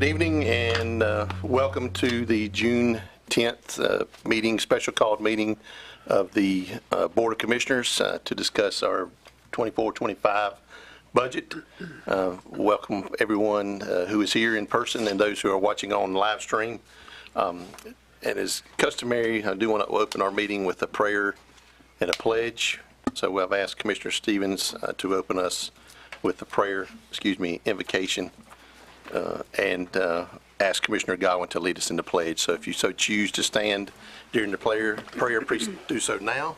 Good evening and welcome to the June 10th meeting, special called meeting of the Board of Commissioners to discuss our 24-25 budget. Welcome everyone who is here in person and those who are watching on live stream. And as customary, I do want to open our meeting with a prayer and a pledge. So I've asked Commissioner Stevens to open us with the prayer, invocation, and ask Commissioner Godwin to lead us in the pledge. So if you so choose to stand during the prayer, please do so now.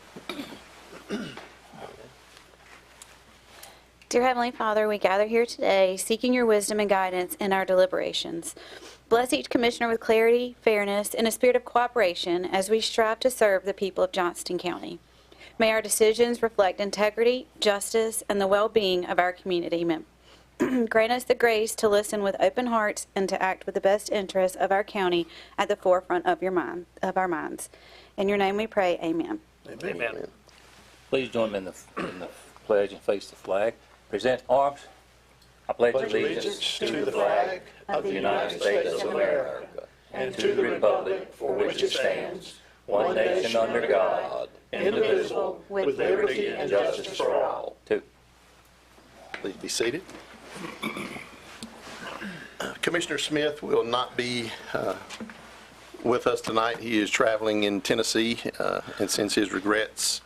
Dear Heavenly Father, we gather here today seeking your wisdom and guidance in our deliberations. Bless each commissioner with clarity, fairness, and a spirit of cooperation as we strive to serve the people of Johnston County. May our decisions reflect integrity, justice, and the well-being of our community. Grant us the grace to listen with open hearts and to act with the best interests of our county at the forefront of our minds. In your name we pray, amen. Amen. Amen. Please join me in the pledge and face the flag. Present arms. I pledge allegiance to the flag of the United States of America and to the republic for which it stands, one nation under God, indivisible, with liberty and justice for all. Please be seated. Commissioner Smith will not be with us tonight. He is traveling in Tennessee and sends his regrets.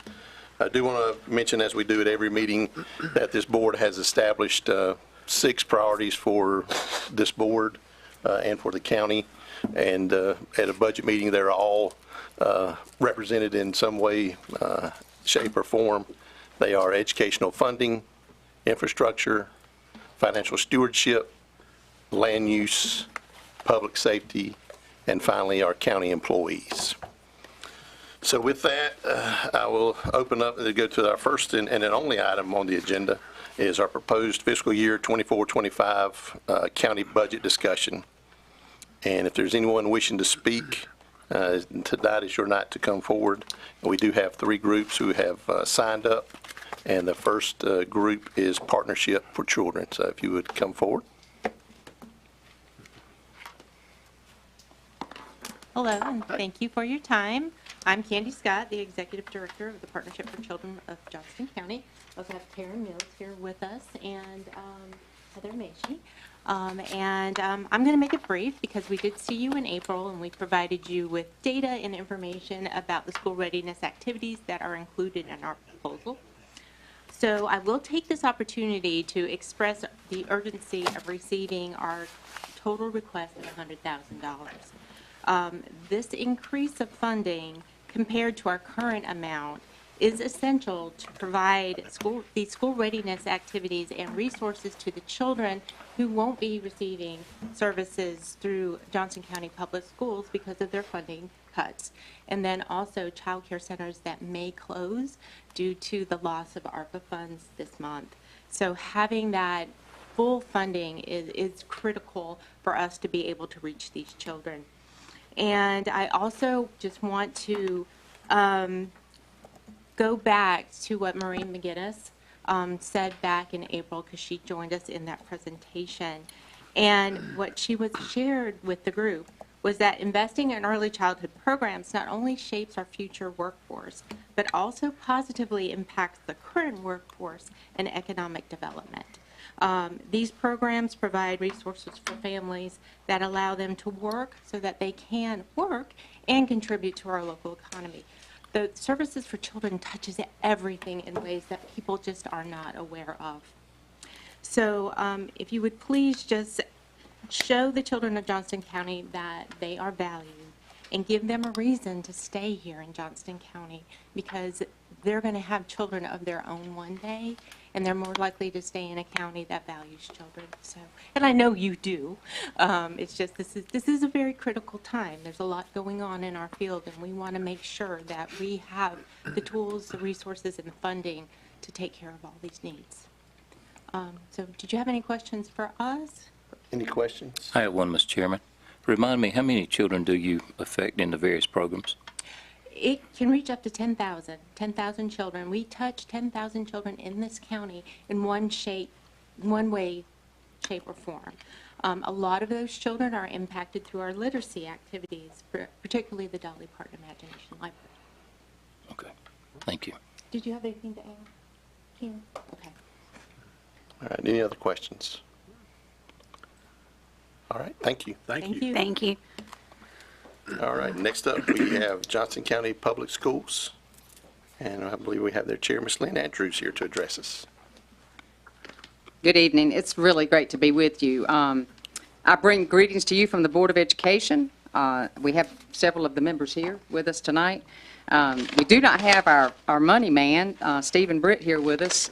I do want to mention, as we do at every meeting, that this board has established 6 priorities for this board and for the county. And at a budget meeting, they're all represented in some way, shape, or form. They are educational funding, infrastructure, financial stewardship, land use, public safety, and finally our county employees. So with that, I will open up and go to our first and only item on the agenda is our proposed fiscal year 24-25 county budget discussion. And if there's anyone wishing to speak, tonight is your night to come forward. We do have 3 groups who have signed up. And the first group is Partnership for Children. So if you would come forward. Hello, and thank you for your time. I'm Candy Scott, the Executive Director of the Partnership for Children of Johnston County. I also have Karen Mills here with us and Heather Macy. I'm going to make it brief because we did see you in April and we provided you with data and information about the school readiness activities that are included in our proposal. So I will take this opportunity to express the urgency of receiving our total request of $100,000. This increase of funding compared to our current amount is essential to provide these school readiness activities and resources to the children who won't be receiving services through Johnston County Public Schools because of their funding cuts, and then also child care centers that may close due to the loss of ARPA funds this month. So having that full funding is critical for us to be able to reach these children. And I also just want to go back to what Maureen McGinnis said back in April, because she joined us in that presentation. And what she was shared with the group was that investing in early childhood programs not only shapes our future workforce, but also positively impacts the current workforce and economic development. These programs provide resources for families that allow them to work so that they can work and contribute to our local economy. The Services for Children touches everything in ways that people just are not aware of. So if you would please just show the children of Johnston County that they are valued and give them a reason to stay here in Johnston County, because they're going to have children of their own one day, and they're more likely to stay in a county that values children. So, and I know you do. It's just this is a very critical time. There's a lot going on in our field, and we want to make sure that we have the tools, the resources, and the funding to take care of all these needs. So, did you have any questions for us? Any questions? I have one, Mr. Chairman. Remind me, how many children do you affect in the various programs? It can reach up to 10,000 children. We touch 10,000 children in this county in one way, shape, or form. A lot of those children are impacted through our literacy activities, particularly the Dolly Parton Imagination Library. Okay, thank you. Did you have anything to add, Kim? Okay. All right, any other questions? All right, thank you. Thank you. Thank you. All right, next up, we have Johnston County Public Schools, and I believe we have their chair, Ms. Lynn Andrews, here to address us. Good evening. It's really great to be with you. I bring greetings to you from the Board of Education. We have several of the members here with us tonight. We do not have our money man, Stephen Britt, here with us.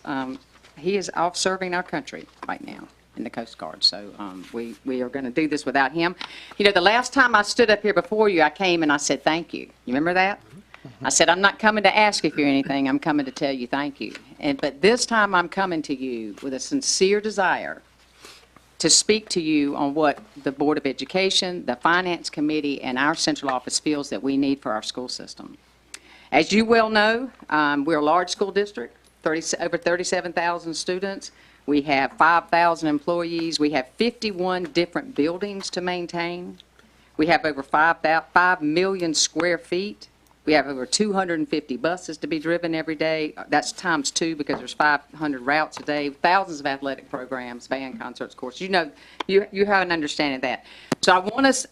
He is off serving our country right now in the Coast Guard, so we are going to do this without him. You know, the last time I stood up here before you, I came and I said thank you. You remember that? I said, I'm not coming to ask you for anything, I'm coming to tell you thank you. But this time I'm coming to you with a sincere desire to speak to you on what the Board of Education, the Finance Committee, and our central office feels that we need for our school system. As you well know, we're a large school district, over 37,000 students. We have 5,000 employees. We have 51 different buildings to maintain. We have over 5 million square feet. We have over 250 buses to be driven every day. That's times 2 because there's 500 routes a day, thousands of athletic programs, band concerts, courses. You know, you have an understanding of that. So I want us,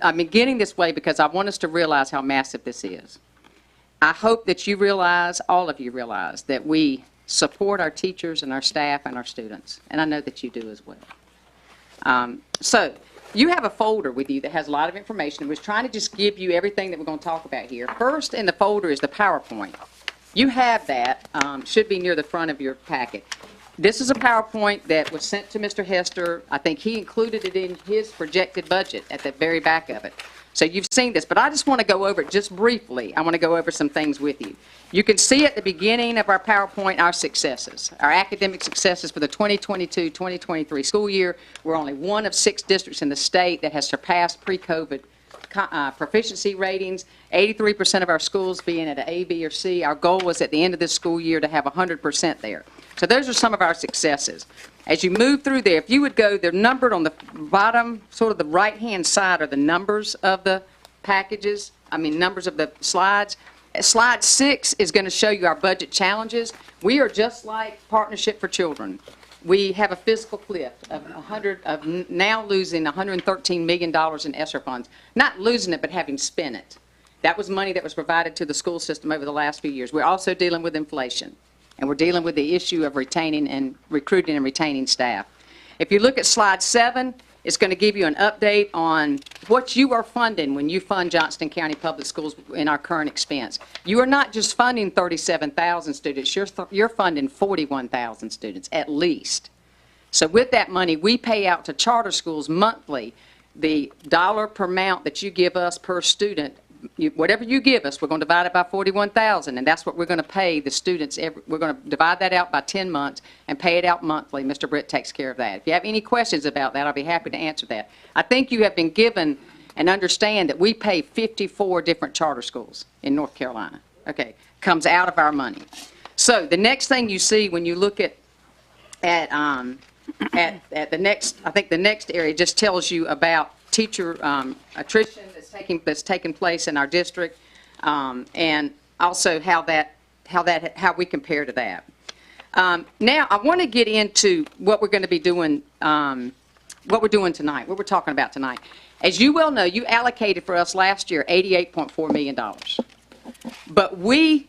I'm beginning this way because I want us to realize how massive this is. I hope that you realize, all of you realize, that we support our teachers and our staff and our students, and I know that you do as well. So you have a folder with you that has a lot of information. We're trying to just give you everything that we're going to talk about here. First in the folder is the PowerPoint. You have that, should be near the front of your packet. This is a PowerPoint that was sent to Mr. Hester. I think he included it in his projected budget at the very back of it. So you've seen this, but I just want to go over it just briefly. I want to go over some things with you. You can see at the beginning of our PowerPoint our successes, our academic successes for the 2022-2023 school year. We're only one of 6 districts in the state that has surpassed pre-COVID proficiency ratings, 83% of our schools being at an A, B, or C. Our goal was at the end of this school year to have 100% there. So those are some of our successes. As you move through there, if you would go, they're numbered on the bottom, sort of the right-hand side are the numbers of the packages, numbers of the slides. Slide 6 is going to show you our budget challenges. We are just like Partnership for Children. We have a fiscal cliff of now losing $113 million in ESSER funds. Not losing it, but having spent it. That was money that was provided to the school system over the last few years. We're also dealing with inflation, and we're dealing with the issue of retaining and recruiting and retaining staff. If you look at slide 7, it's going to give you an update on what you are funding when you fund Johnston County Public Schools in our current expense. You are not just funding 37,000 students, you're funding 41,000 students at least. So with that money, we pay out to charter schools monthly the dollar per amount that you give us per student. Whatever you give us, we're going to divide it by 41,000, and that's what we're going to pay the students. We're going to divide that out by 10 months and pay it out monthly. Mr. Britt takes care of that. If you have any questions about that, I'll be happy to answer that. I think you have been given and understand that we pay 54 different charter schools in North Carolina. Okay, comes out of our money. So the next thing you see when you look at the next, I think the next area just tells you about teacher attrition that's taking place in our district, and also how we compare to that. Now I want to get into what we're going to be doing, what we're doing tonight, what we're talking about tonight. As you well know, you allocated for us last year $88.4 million, but we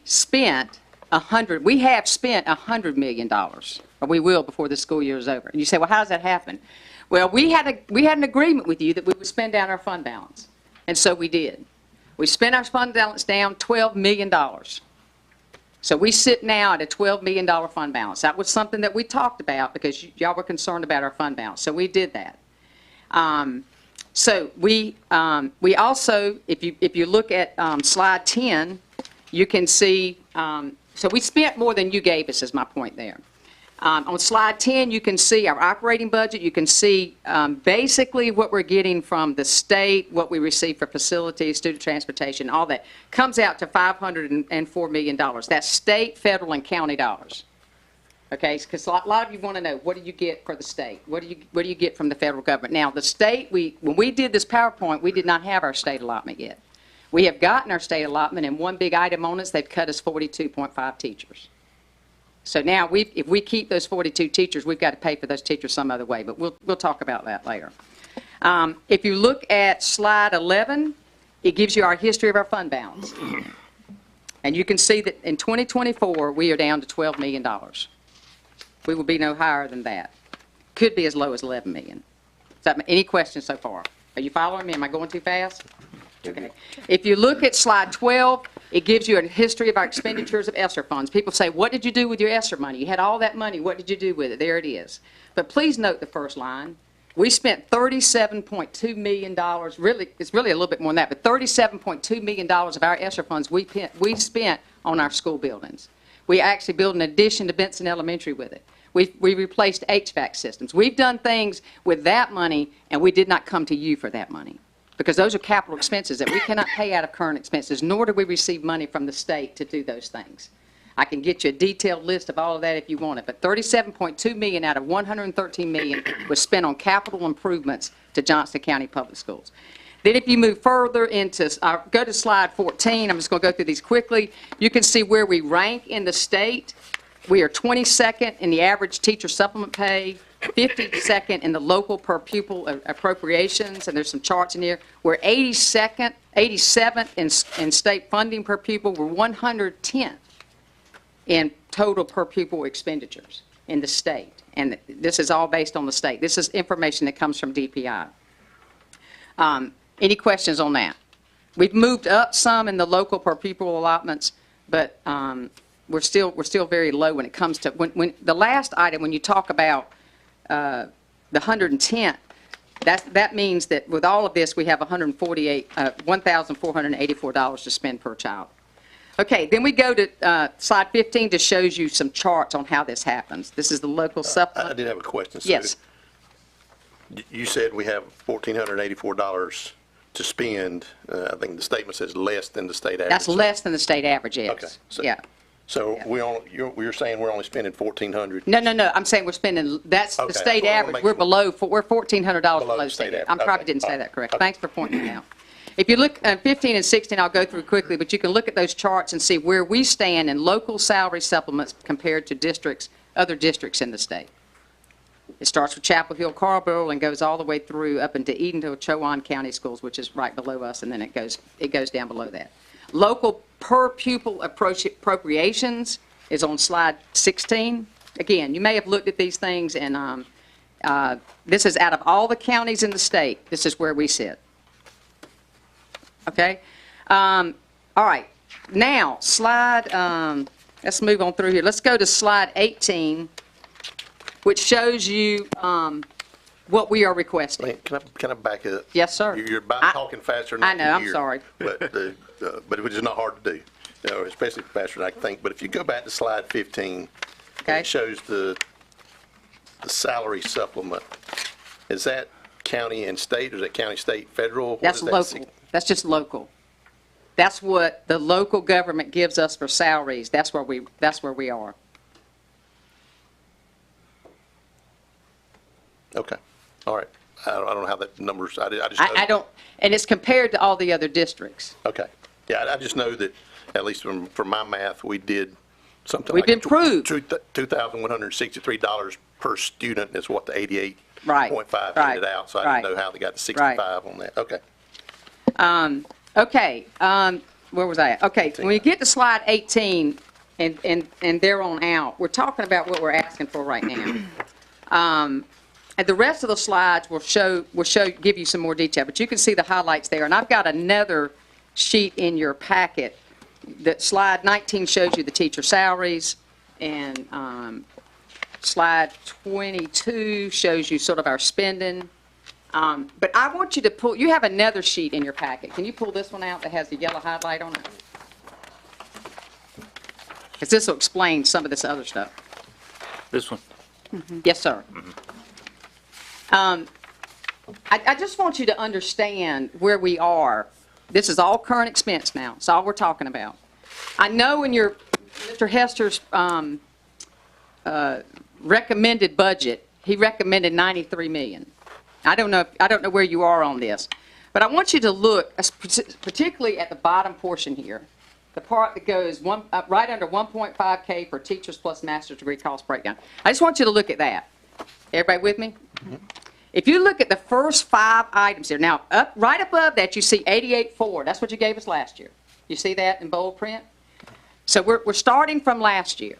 have spent $100 million, or we will before the school year is over. And you say, well, how does that happen? Well, we had an agreement with you that we would spend down our fund balance, and so we did. We spent our fund balance down $12 million. So we sit now at a $12 million fund balance. That was something that we talked about because y'all were concerned about our fund balance, so we did that. So we also, if you look at slide 10, you can see, so we spent more than you gave us, is my point there. On slide 10, you can see our operating budget. You can see basically what we're getting from the state, what we receive for facilities, student transportation, all that. Comes out to $504 million. That's state, federal, and county dollars. Okay, because a lot of you want to know, what do you get for the state? What do you get from the federal government? Now, the state, when we did this PowerPoint, we did not have our state allotment yet. We have gotten our state allotment, and one big item on us, they've cut us 42.5 teachers. So now, if we keep those 42 teachers, we've got to pay for those teachers some other way, but we'll talk about that later. If you look at slide 11, it gives you our history of our fund balance. And you can see that in 2024, we are down to $12 million. We will be no higher than that. Could be as low as $11 million. Any questions so far? Are you following me? Am I going too fast? Okay. If you look at slide 12, it gives you a history of our expenditures of ESSER funds. People say, what did you do with your ESSER money? You had all that money. What did you do with it? There it is. But please note the first line. We spent $37.2 million. Really, it's really a little bit more than that, but $37.2 million of our ESSER funds we spent on our school buildings. We actually built an addition to Benson Elementary with it. We replaced HVAC systems. We've done things with that money, and we did not come to you for that money, because those are capital expenses that we cannot pay out of current expenses, nor do we receive money from the state to do those things. I can get you a detailed list of all of that if you want it, but $37.2 million out of $113 million was spent on capital improvements to Johnston County Public Schools. Then if you move further into, go to slide 14, I'm just going to go through these quickly. You can see where we rank in the state. We are 22nd in the average teacher supplement pay, 52nd in the local per pupil appropriations, and there's some charts in here. We're 87th in state funding per pupil. We're 110th in total per pupil expenditures in the state. And this is all based on the state. This is information that comes from DPI. Any questions on that? We've moved up some in the local per pupil allotments, but we're still very low when it comes to, when the last item, when you talk about the 110th, that means that with all of this, we have $1,484 to spend per child. Okay, then we go to slide 15 to shows you some charts on how this happens. This is the local supplement. I did have a question, Sue. Yes. You said we have $1,484 to spend. I think the statement says less than the state average. That's less than the state average is. Okay. So, yeah. So you're saying we're only spending $1,400? No. I'm saying we're spending, that's the Okay, state I wanna average. make We're sure. we're $1,400 below the state state average. average. I probably Okay. didn't say All that right. correct. Okay. Thanks for pointing it out. If you look at 15 and 16, I'll go through quickly, but you can look at those charts and see where we stand in local salary supplements compared to other districts in the state. It starts with Chapel Hill, Carrboro, and goes all the way through up into Edenville, Chowan County Schools, which is right below us, and then it goes down below that. Local per pupil appropriations is on slide 16. Again, you may have looked at these things, and this is out of all the counties in the state. This is where we sit. Okay? All right. Now, let's move on through here. Let's go to slide 18, which shows you what we are requesting. Man, can I back up? Yes, sir. You're about talking faster than I know, I'm hear, sorry. But it is not hard to do, especially faster than I can think. But if you go back to slide 15, Okay. it shows the salary supplement. Is that county and state, or is that county, state, federal? What That's is that? local. That's just local. That's what the local government gives us for salaries. That's where we are. Okay. All right. I don't know how that numbers, I just I don't, and it's compared to all the other districts. Okay. Yeah, I just know that, at least from my math, we did something We've like improved. $2,163 per student is what the 88.5 Right. handed out, so I Right. didn't know how they got to 65 on that. Okay. Okay, where was I at? Okay, when you get to slide 18 and there on out, we're talking about what we're asking for right now. And the rest of the slides will give you some more detail, but you can see the highlights there. And I've got another sheet in your packet. That slide 19 shows you the teacher salaries, and slide 22 shows you sort of our spending. But I want you to pull, you have another sheet in your packet. Can you pull this one out that has the yellow highlight on it? Because this will explain some of this other stuff. This one? Yes, sir. I just want you to understand where we are. This is all current expense now. It's all we're talking about. I know in Mr. Hester's recommended budget, he recommended 93 million. I don't know where you are on this, but I want you to look particularly at the bottom portion here, the part that goes right under 1.5K for teachers plus master's degree cost breakdown. I just want you to look at that. Everybody with me? Mm-hmm. If you look at the first 5 items here, now right above that you see 88.4. That's what you gave us last year. You see that in bold print? So we're starting from last year.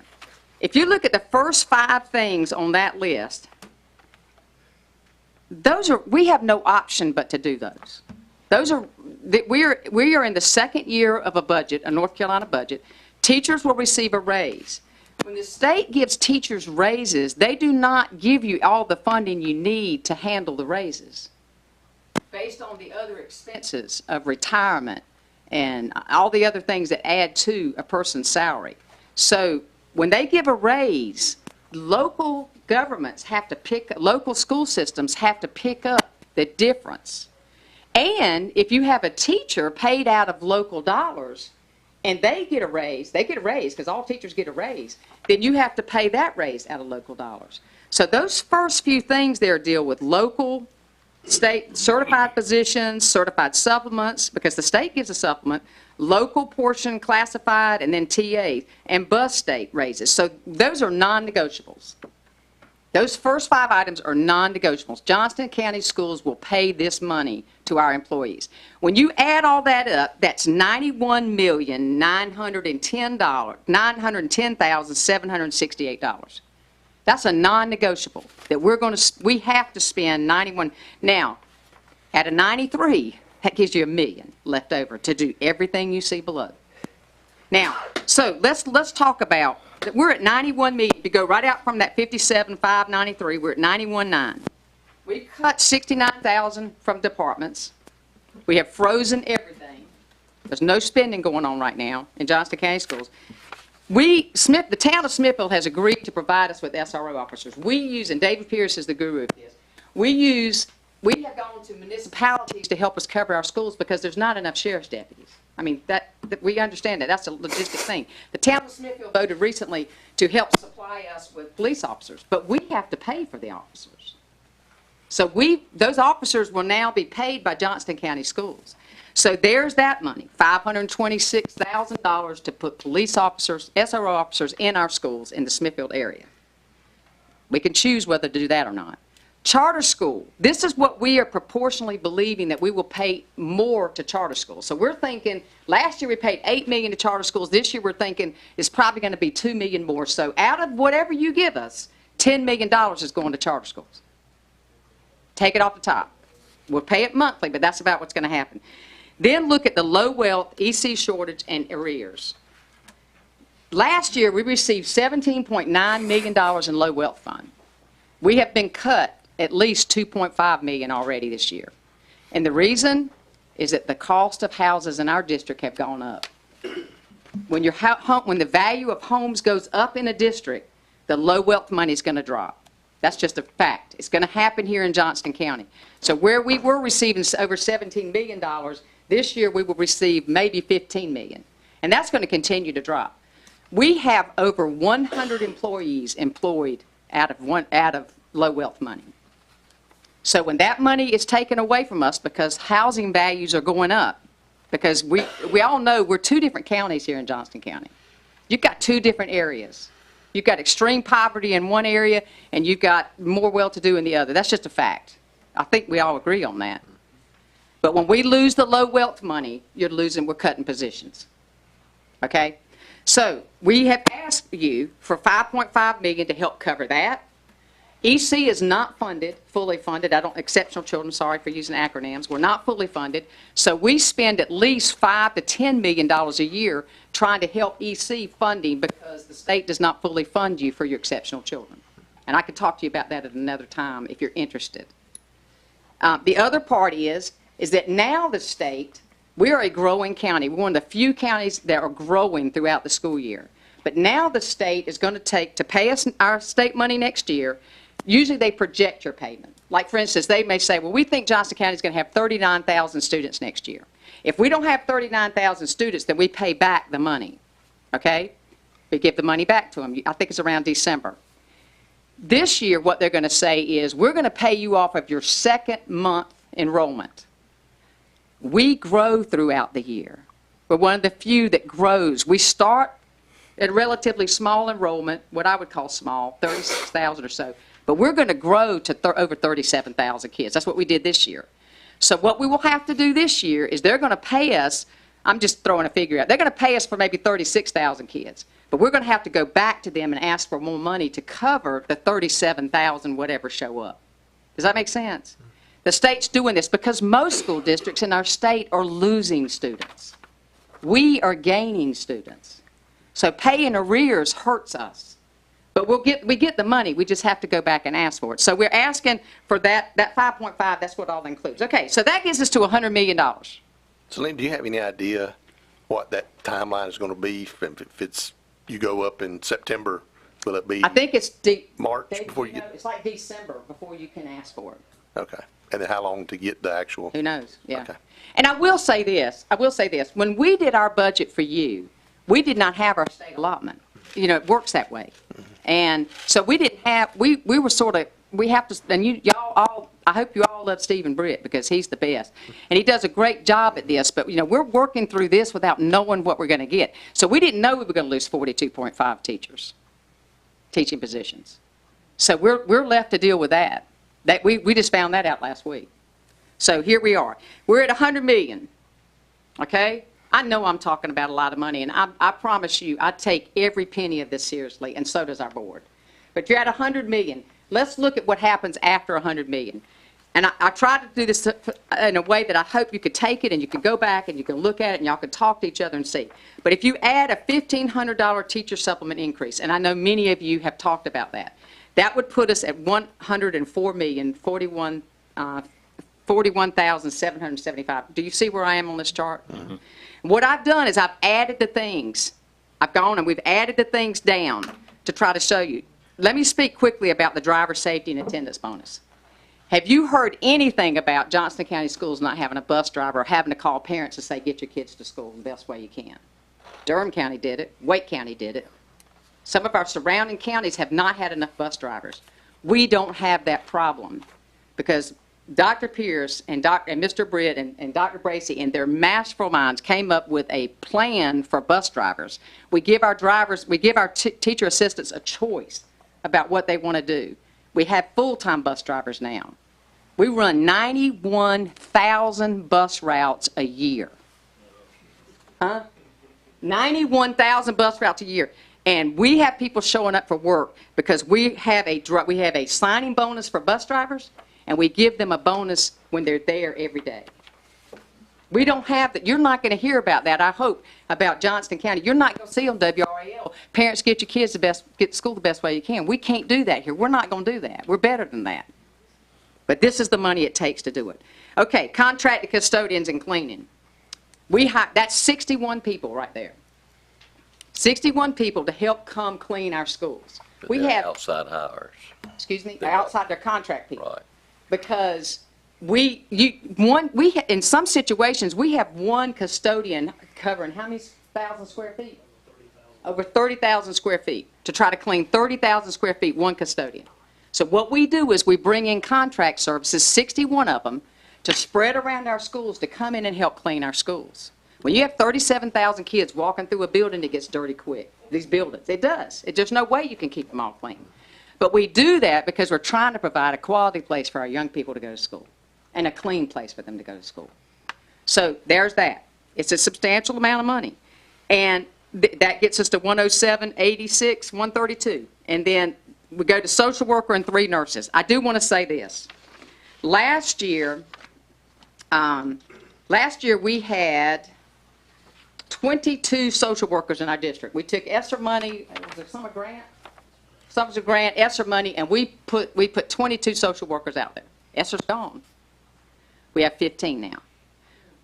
If you look at the first 5 things on that list, we have no option but to do those. We are in the second year of a budget, a North Carolina budget. Teachers will receive a raise. When the state gives teachers raises, they do not give you all the funding you need to handle the raises based on the other expenses of retirement and all the other things that add to a person's salary. So when they give a raise, local governments have to local school systems have to pick up the difference. And if you have a teacher paid out of local dollars and they get a raise because all teachers get a raise, then you have to pay that raise out of local dollars. So those first few things there deal with local, state certified positions, certified supplements, because the state gives a supplement, local portion classified, and then TA, and bus state raises. So those are non-negotiables. Those first 5 items are non-negotiables. Johnston County Schools will pay this money to our employees. When you add all that up, that's $91,910,768. That's a non-negotiable that we have to spend 91. Now, at a 93, that gives you $1 million left over to do everything you see below. Now, so let's talk about that. We're at 91 million. To go right out from that 57,593, we're at 91.9. We cut 69,000 from departments. We have frozen everything. There's no spending going on right now in Johnston County Schools. The town of Smithville has agreed to provide us with SRO officers. We use, and David Pierce is the guru of this, we have gone to municipalities to help us cover our schools because there's not enough sheriff's deputies. I mean, that we understand that. That's a logistic thing. The town of Smithville voted recently to help supply us with police officers, but we have to pay for the officers. So those officers will now be paid by Johnston County Schools. So there's that money, $526,000 to put police officers, SRO officers in our schools in the Smithfield area. We can choose whether to do that or not. Charter school, this is what we are proportionally believing that we will pay more to charter schools. So we're thinking, last year we paid $8 million to charter schools. This year we're thinking it's probably going to be $2 million more. So out of whatever you give us, $10 million is going to charter schools. Take it off the top. We'll pay it monthly, but that's about what's going to happen. Then look at the low wealth, EC shortage, and arrears. Last year we received $17.9 million in low wealth fund. We have been cut at least $2.5 million already this year. And the reason is that the cost of houses in our district have gone up. When the value of homes goes up in a district, the low wealth money is going to drop. That's just a fact. It's going to happen here in Johnston County. So where we were receiving over $17 million, this year we will receive maybe $15 million. And that's going to continue to drop. We have over 100 employees employed out of low wealth money. So when that money is taken away from us because housing values are going up, because we all know we're 2 different counties here in Johnston County. You've got 2 different areas. You've got extreme poverty in one area, and you've got more well-to-do in the other. That's just a fact. I think we all agree on that. But when we lose the low wealth money, we're cutting positions. Okay? So we have asked you for $5.5 million to help cover that. EC is not funded, fully funded. Exceptional children, sorry for using acronyms. We're not fully funded. So we spend at least $5 to $10 million a year trying to help EC funding because the state does not fully fund you for your exceptional children. And I can talk to you about that at another time if you're interested. The other part is that now the state, we are a growing county. We're one of the few counties that are growing throughout the school year. But now the state is going to pay us our state money next year. Usually they project your payment. Like, for instance, they may say, well, we think Johnston County is going to have 39,000 students next year. If we don't have 39,000 students, then we pay back the money, okay? We give the money back to them. I think it's around December. This year, what they're going to say is, we're going to pay you off of your second month enrollment. We grow throughout the year. We're one of the few that grows. We start at a relatively small enrollment, what I would call small, 36,000 or so. But we're going to grow to over 37,000 kids. That's what we did this year. So what we will have to do this year is they're going to pay us, I'm just throwing a figure out, they're going to pay us for maybe 36,000 kids. But we're going to have to go back to them and ask for more money to cover the 37,000 whatever show up. Does that make sense? The state's doing this because most school districts in our state are losing students. We are gaining students. So pay in arrears hurts us. But we get the money, we just have to go back and ask for it. So we're asking for that 5.5, that's what all includes. Okay, so that gets us to $100 million. Celine, do you have any idea what that timeline is going to be? If it's, you go up in September, will it be? I think it's March before you get? It's like December before you can ask for it. Okay. And then how long to get the actual? Who knows? Yeah. Okay. And I will say this. When we did our budget for you, we did not have our state allotment. You know, it works that way. And so we didn't have, we were sort of, we have to, and y'all all, I hope you all love Stephen Britt because he's the best. And he does a great job at this, but, you know, we're working through this without knowing what we're going to get. So we didn't know we were going to lose 42.5 teachers, teaching positions. So we're left to deal with that. We just found that out last week. So here we are. We're at $100 million, okay? I know I'm talking about a lot of money, and I promise you, I take every penny of this seriously, and so does our board. But you're at $100 million. Let's look at what happens after $100 million. And I tried to do this in a way that I hope you could take it, and you can go back, and you can look at it, and y'all can talk to each other and see. But if you add a $1,500 teacher supplement increase, and I know many of you have talked about that, that would put us at $104,041,775. Do you see where I am on this chart? Mm-hmm. What I've done is I've added the things. I've gone and we've added the things down to try to show you. Let me speak quickly about the driver safety and attendance bonus. Have you heard anything about Johnston County Schools not having a bus driver or having to call parents and say, get your kids to school the best way you can? Durham County did it. Wake County did it. Some of our surrounding counties have not had enough bus drivers. We don't have that problem because Dr. Pierce and Mr. Britt and Dr. Bracey in their masterful minds came up with a plan for bus drivers. We give our drivers, we give our teacher assistants a choice about what they want to do. We have full-time bus drivers now. We run 91,000 bus routes a year. 91,000 bus routes a year. And we have people showing up for work because we have a signing bonus for bus drivers, and we give them a bonus when they're there every day. We don't have that. You're not going to hear about that, I hope, about Johnston County. You're not going to see on WRAL, parents get your kids get to school the best way you can. We can't do that here. We're not going to do that. We're better than that. But this is the money it takes to do it. Okay, contracted custodians and cleaning. That's 61 people right there. 61 people to help come clean our schools. But we have outside hires. Excuse me, outside their contract people. Right. Because in some situations, we have one custodian covering how many thousand square feet? Over 30,000 square feet to try to clean 30,000 square feet, one custodian. So what we do is we bring in contract services, 61 of them, to spread around our schools to come in and help clean our schools. When you have 37,000 kids walking through a building, it gets dirty quick. These buildings, it does. There's no way you can keep them all clean. But we do that because we're trying to provide a quality place for our young people to go to school and a clean place for them to go to school. So there's that. It's a substantial amount of money. And that gets us to 107, 86, 132. And then we go to social worker and 3 nurses. I do want to say this. Last year we had 22 social workers in our district. We took ESSER money, was there some grant? Some was a grant, ESSER money, and we put 22 social workers out there. ESSER's gone. We have 15 now.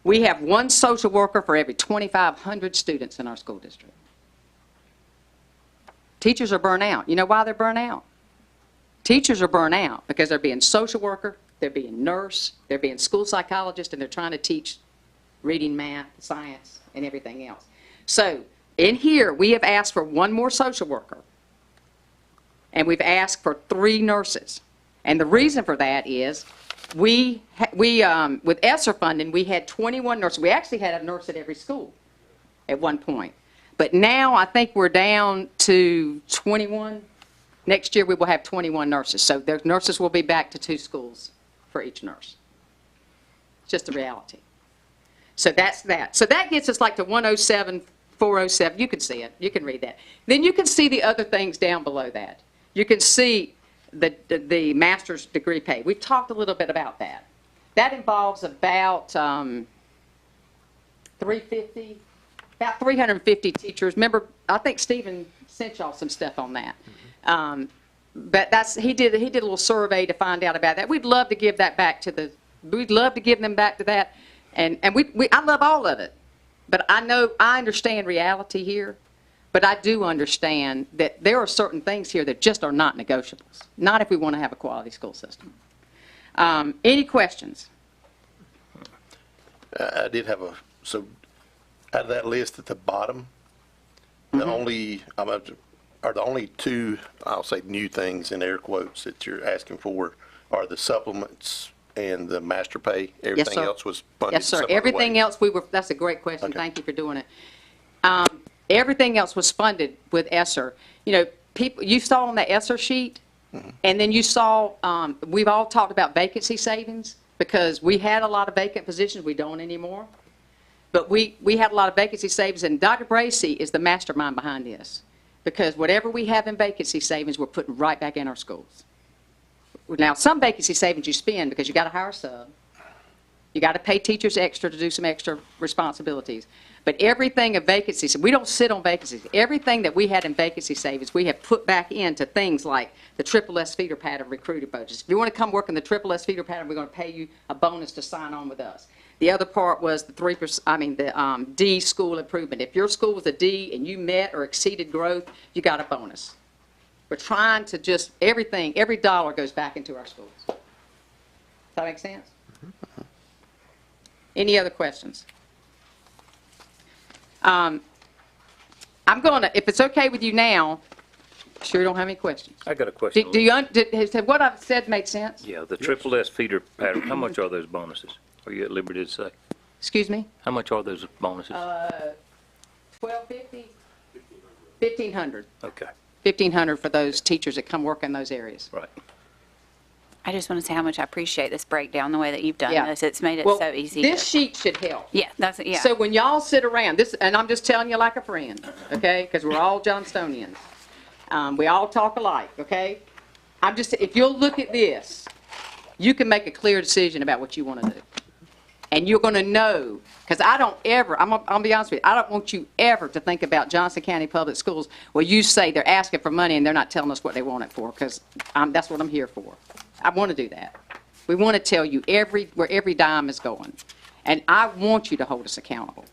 We have 1 social worker for every 2,500 students in our school district. Teachers are burnt out. You know why they're burnt out? Teachers are burnt out because they're being social worker, they're being nurse, they're being school psychologist, and they're trying to teach reading, math, science, and everything else. So in here, we have asked for 1 more social worker. and we've asked for 3 nurses. And the reason for that is with ESSER funding, we had 21 nurses. We actually had a nurse at every school at one point. But now I think we're down to 21. Next year we will have 21 nurses. So the nurses will be back to 2 schools for each nurse. It's just a reality. So that's that. So that gets us like to 107, 407. You can see it. You can read that. Then you can see the other things down below that. You can see the master's degree pay. We've talked a little bit about that. That involves about 350 teachers. Remember, I think Stephen sent y'all some stuff on that. But he did a little survey to find out about that. We'd love to give that back to we'd love to give them back to that. And I love all of it. But I understand reality here. But I do understand that there are certain things here that just are not negotiables. Not if we want to have a quality school system. Any questions? I did have so out of that list at the bottom, are the only 2, I'll say new things in air quotes that you're asking for are the supplements and the master pay? Everything sir. else was funded Yes, sir. some other Everything way? else that's a great question. Okay. Thank you for doing it. Everything else was funded with ESSER. You know, you saw on the ESSER sheet, and then you saw, we've all talked about vacancy savings because we had a lot of vacant positions. We don't anymore. But we had a lot of vacancy savings, and Dr. Bracy is the mastermind behind this because whatever we have in vacancy savings, we're putting right back in our schools. Now, some vacancy savings you spend because you got to hire a sub. You got to pay teachers extra to do some extra responsibilities. But everything of vacancies, we don't sit on vacancies. Everything that we had in vacancy savings, we have put back into things like the Triple S feeder pattern recruiter budgets. If you want to come work in the Triple S feeder pattern, we're going to pay you a bonus to sign on with us. The other part was the 3%, the D school improvement. If your school was a D and you met or exceeded growth, you got a bonus. We're trying to just, every dollar goes back into our schools. Does that make sense? Any other questions? I'm going to, if it's okay with you now, sure you don't have any questions. I got a question. Has what I've said made sense? Yeah, the Triple S feeder pattern, how much are those bonuses? Are you at liberty to say? Excuse me? How much are those bonuses? $1,250, $1,500. Okay, $1,500 for those teachers that come work in those areas. right. I just want to say how much I appreciate this breakdown, the way that you've done Yeah. this. It's made it Well, so easy. this sheet should help. Yeah, yeah. So when y'all sit around, and I'm just telling you like a friend, okay? Because we're all Johnstonians. We all talk alike, okay? If you'll look at this, you can make a clear decision about what you want to do. And you're going to know, because I don't ever, I'm going to be honest with you, I don't want you ever to think about Johnston County Public Schools where you say they're asking for money and they're not telling us what they want it for, because that's what I'm here for. I want to do that. We want to tell you where every dime is going. And I want you to hold us accountable.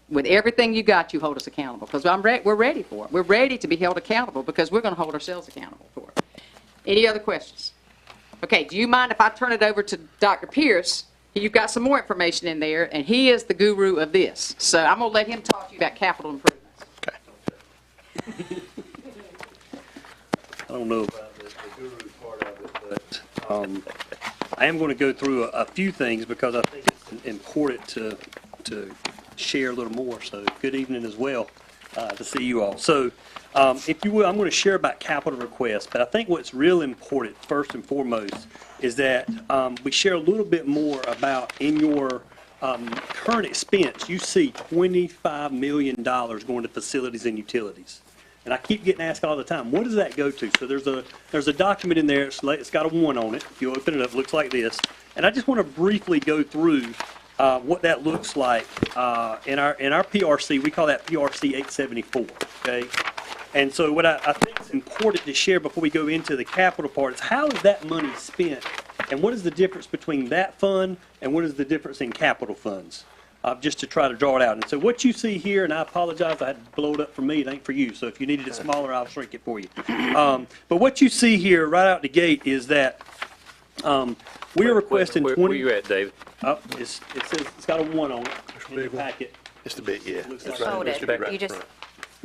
With everything you got, you hold us accountable, because we're ready for it. We're ready to be held accountable because we're going to hold ourselves accountable for it. Any other questions? Okay, do you mind if I turn it over to Dr. Pierce? You've got some more information in there, and he is the guru of this. So I'm going to let him talk to you about capital improvements. Okay. I don't know about the guru part of it, but I am going to go through a few things because I think it's important to share a little more. So good evening as well to see you all. So if you will, I'm going to share about capital requests, but I think what's real important first and foremost is that we share a little bit more about in your current expense, you see $25 million going to facilities and utilities. And I keep getting asked all the time, what does that go to? So there's a document in there, it's got a 1 on it. If you open it up, it looks like this. And I just want to briefly go through what that looks like in our PRC. We call that PRC 874, okay? And so what I think is important to share before we go into the capital part is how is that money spent and what is the difference between that fund and what is the difference in capital funds? Just to try to draw it out. And so what you see here, and I apologize, I had to blow it up for me, it ain't for you. So if you needed it smaller, I'll shrink it for you. But what you see here right out the gate is that we are requesting Where 20. you at, David? It says it's got a 1 on it in the packet. It's the big, yeah. Looks That's like right. Hold It it. should be right You in just, front.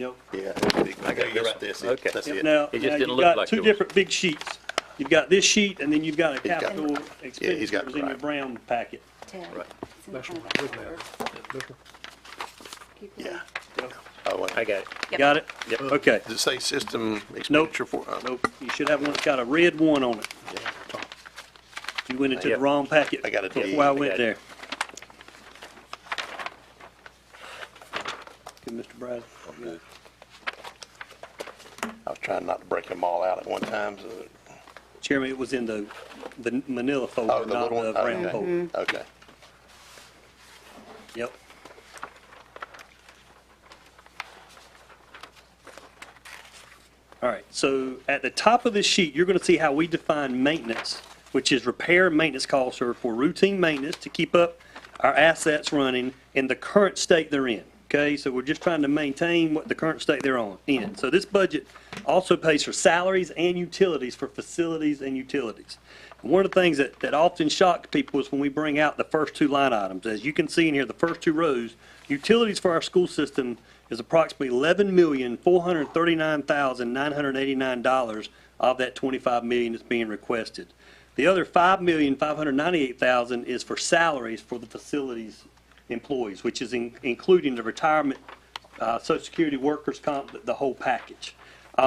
Yep. Yeah, it's big. I got this right one. this. Okay. That's Yep, it. now, It just now didn't you've look got like two yours. different big sheets. You've got this sheet, and then you've got a got- capital he's got expenditures in your right. brown packet. Ted, Right. it's in front of that folder. Keep going. Yeah. Yep. Oh, wait. I got it. Yep. Got it? Yep. Okay. Does it say system expenditure for? Nope, you should have one that's got a red one on it. You went into the Yep. wrong packet. I got it. Before I I went got there. it. Good, Mr. Bradley. I was trying not to break them all out at one time, so. Chairman, it was in the manila Oh, folder, the not little the one? brown Okay. folder. Okay. Yep. All right, so at the top of this sheet, you're going to see how we define maintenance, which is repair and maintenance costs are for routine maintenance to keep up our assets running in the current state they're in. Okay, so we're just trying to maintain what the current state they're in. So this budget also pays for salaries and utilities for facilities and utilities. And one of the things that often shocks people is when we bring out the first two line items. As you can see in here, the first two rows, utilities for our school system is approximately $11,439,989 of that $25 million that's being requested. The other $5,598,000 is for salaries for the facilities employees, which is including the retirement, Social Security, workers' comp, the whole package.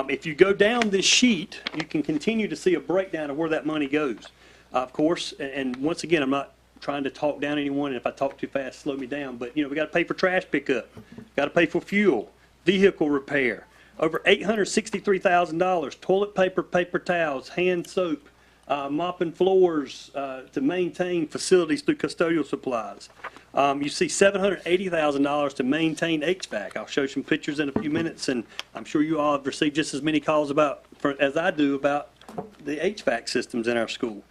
If you go down this sheet, you can continue to see a breakdown of where that money goes. Of course, and once again, I'm not trying to talk down anyone, and if I talk too fast, slow me down, but, we got to pay for trash pickup, got to pay for fuel, vehicle repair, over $863,000, toilet paper, paper towels, hand soap, mopping floors to maintain facilities through custodial supplies. You see $780,000 to maintain HVAC. I'll show you some pictures in a few minutes, and I'm sure you all have received just as many calls as I do about the HVAC systems in our school.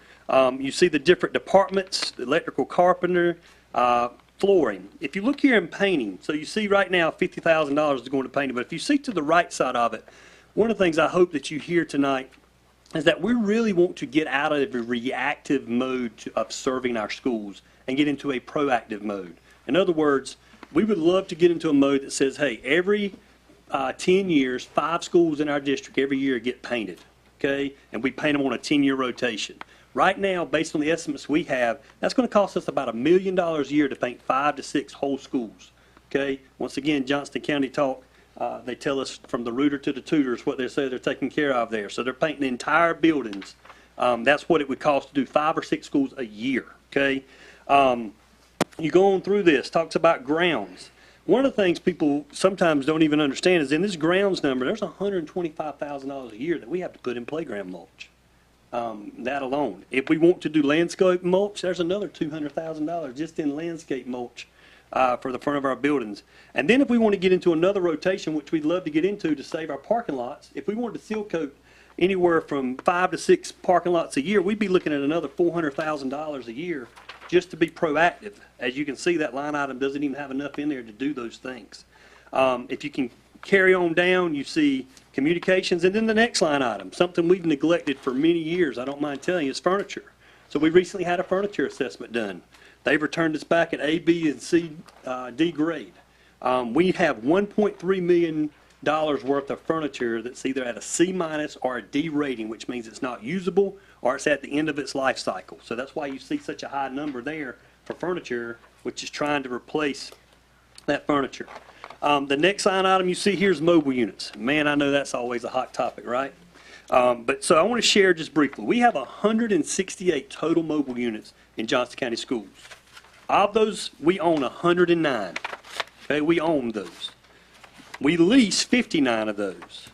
You see the different departments, the electrical carpenter, flooring. If you look here in painting, so you see right now $50,000 is going to painting, but if you see to the right side of it, one of the things I hope that you hear tonight is that we really want to get out of a reactive mode of serving our schools and get into a proactive mode. In other words, we would love to get into a mode that says, hey, every 10 years, 5 schools in our district every year get painted, okay? And we paint them on a 10-year rotation. Right now, based on the estimates we have, that's going to cost us about $1 million a year to paint 5 to 6 whole schools, okay? Once again, Johnston County Talk, they tell us from the rooter to the tutors what they say they're taking care of there. So they're painting entire buildings. That's what it would cost to do 5 or 6 schools a year, okay? You go on through this, talks about grounds. One of the things people sometimes don't even understand is in this grounds number, there's $125,000 a year that we have to put in playground mulch. That alone. If we want to do landscape mulch, there's another $200,000 just in landscape mulch for the front of our buildings. And then if we want to get into another rotation, which we'd love to get into to save our parking lots, if we wanted to seal coat anywhere from 5 to 6 parking lots a year, we'd be looking at another $400,000 a year just to be proactive. As you can see, that line item doesn't even have enough in there to do those things. If you can carry on down, you see communications, and then the next line item, something we've neglected for many years, I don't mind telling you, is furniture. So we recently had a furniture assessment done. They've returned us back at A, B, and C, D grade. We have $1.3 million worth of furniture that's either at a C- or a D rating, which means it's not usable or it's at the end of its life cycle. So that's why you see such a high number there for furniture, which is trying to replace that furniture. The next line item you see here is mobile units. Man, I know that's always a hot topic, right? But so I want to share just briefly. We have 168 total mobile units in Johnston County Schools. Of those, we own 109. Okay, we own those. We lease 59 of those.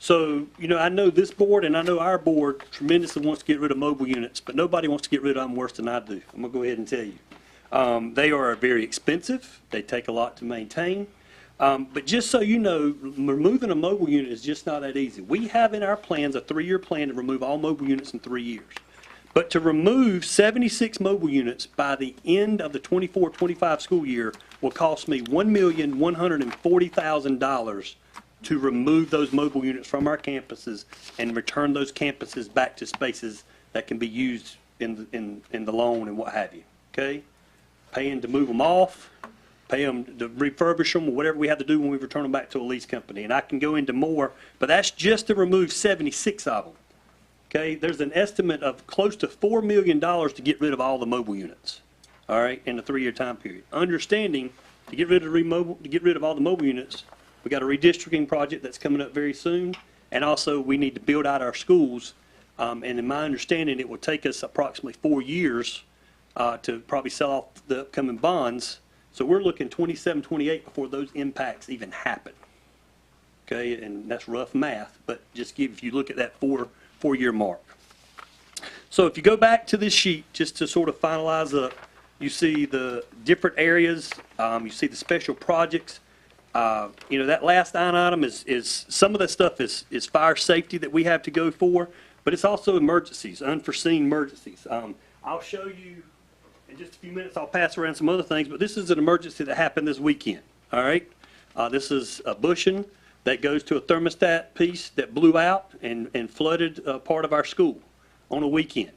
So, I know this board and I know our board tremendously wants to get rid of mobile units, but nobody wants to get rid of them worse than I do. I'm going to go ahead and tell you. They are very expensive. They take a lot to maintain. But just so you know, removing a mobile unit is just not that easy. We have in our plans a 3-year plan to remove all mobile units in 3 years. But to remove 76 mobile units by the end of the 24-25 school year will cost me $1,140,000 to remove those mobile units from our campuses and return those campuses back to spaces that can be used in the loan and what have you. Okay? Paying to move them off pay them to refurbish them, or whatever we have to do when we return them back to a lease company. And I can go into more, but that's just to remove 76 of them. Okay, there's an estimate of close to $4 million to get rid of all the mobile units, all right, in a 3-year time period. Understanding, to get rid of all the mobile units, we got a redistricting project that's coming up very soon, and also we need to build out our schools. And in my understanding, it will take us approximately 4 years to probably sell off the upcoming bonds. So we're looking 27, 28 before those impacts even happen. Okay, and that's rough math, but just if you look at that four-year mark. So if you go back to this sheet, just to sort of finalize up, you see the different areas, you see the special projects. That last line item is some of that stuff is fire safety that we have to go for, but it's also emergencies, unforeseen emergencies. I'll show you in just a few minutes. I'll pass around some other things, but this is an emergency that happened this weekend. All right, this is a bushing that goes to a thermostat piece that blew out and flooded part of our school on a weekend.